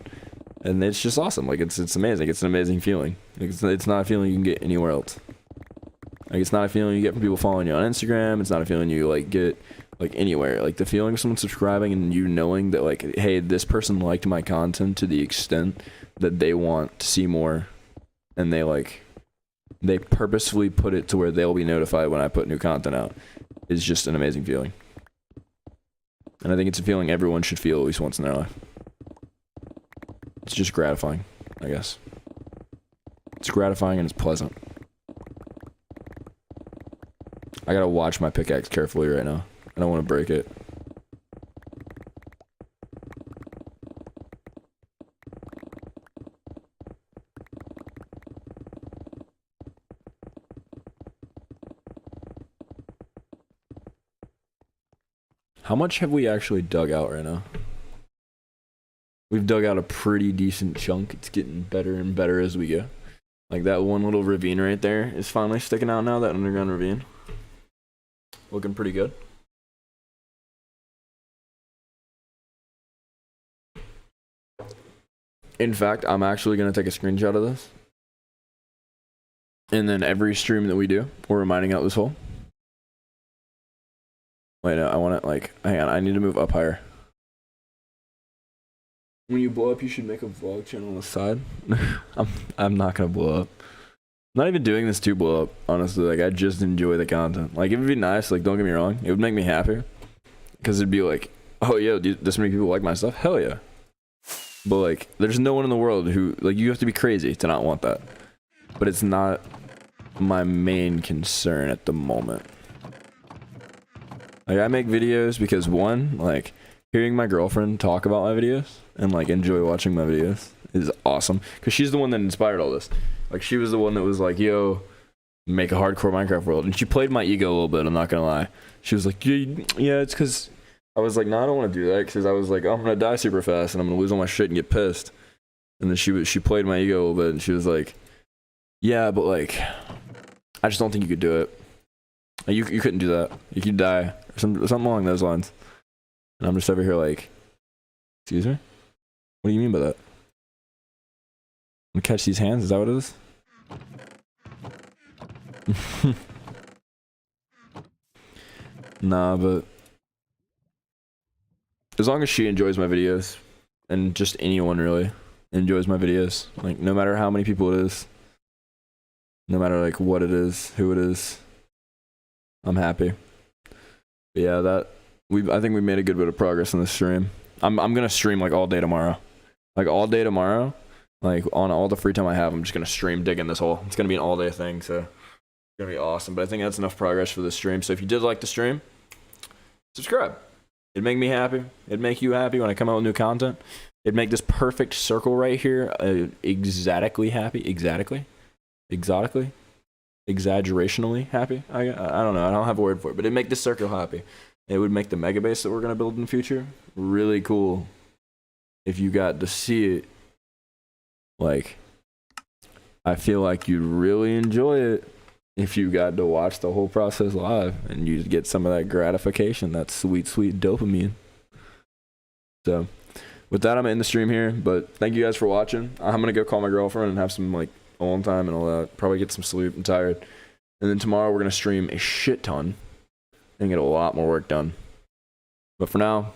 And it's just awesome. Like it's amazing. It's an amazing feeling. Like, it's not a feeling you can get anywhere else. Like it's not a feeling you get from people following you on Instagram. It's not a feeling you like get like anywhere. Like the feeling of someone subscribing and you knowing that like, hey, this person liked my content to the extent that they want to see more, and they purposefully put it to where they'll be notified when I put new content out, is just an amazing feeling. And I think it's a feeling everyone should feel at least once in their life. It's just gratifying, I guess. It's gratifying and it's pleasant. I gotta watch my pickaxe carefully right now. I don't want to break it. How much have we actually dug out right now? We've dug out a pretty decent chunk. It's getting better and better as we go. Like that one little ravine right there is finally sticking out now, that underground ravine. Looking pretty good. In fact, I'm actually going to take a screenshot of this. And then every stream that we do, we're mining out this hole. Wait, no, I want to like, hang on, I need to move up higher. When you blow up, you should make a vlog channel on the side. I'm not gonna blow up. I'm not even doing this to blow up, honestly. Like, I just enjoy the content. Like, it would be nice, like, don't get me wrong. It would make me happy. Because it'd be like, oh, yeah, this many people like my stuff? Hell yeah. But, like, there's no one in the world who, like, you have to be crazy to not want that. But it's not my main concern at the moment. Like, I make videos because, one, like, hearing my girlfriend talk about my videos and, like, enjoy watching my videos is awesome. Because she's the one that inspired all this. Like, she was the one that was like, yo, make a hardcore Minecraft world. And she played my ego a little bit, I'm not gonna lie. She was like, yeah, it's because... I was like, no, I don't want to do that. Because I was like, oh, I'm going to die super fast and I'm going to lose all my shit and get pissed. And then she played my ego a little bit and she was like, yeah, but, like, I just don't think you could do it. Like, you couldn't do that. You could die. Or something along those lines. And I'm just over here like, excuse me? What do you mean by that? I'm gonna catch these hands, is that what it is? Nah, but as long as she enjoys my videos, and just anyone really enjoys my videos, like no matter how many people it is, no matter like what it is, who it is, I'm happy. But yeah, I think we made a good bit of progress in this stream. I'm gonna stream like all day tomorrow. Like all day tomorrow, like on all the free time I have, I'm just gonna stream digging this hole. It's gonna be an all day thing, so it's gonna be awesome. But I think that's enough progress for this stream. So if you did like the stream, subscribe. It'd make me happy. It'd make you happy when I come out with new content. It'd make this perfect circle right here exotically happy. Exotically? Exaggerationally happy? I don't know. I don't have a word for it. But it'd make this circle happy. It would make the mega base that we're going to build in the future really cool if you got to see it. Like, I feel like you'd really enjoy it if you got to watch the whole process live and you get some of that gratification, that sweet, sweet dopamine. So, with that, I'm in the stream here, but thank you guys for watching. I'm going to go call my girlfriend and have some, like, alone time and all that. Probably get some sleep. I'm tired. And then tomorrow we're going to stream a shit ton and get a lot more work done. But for now,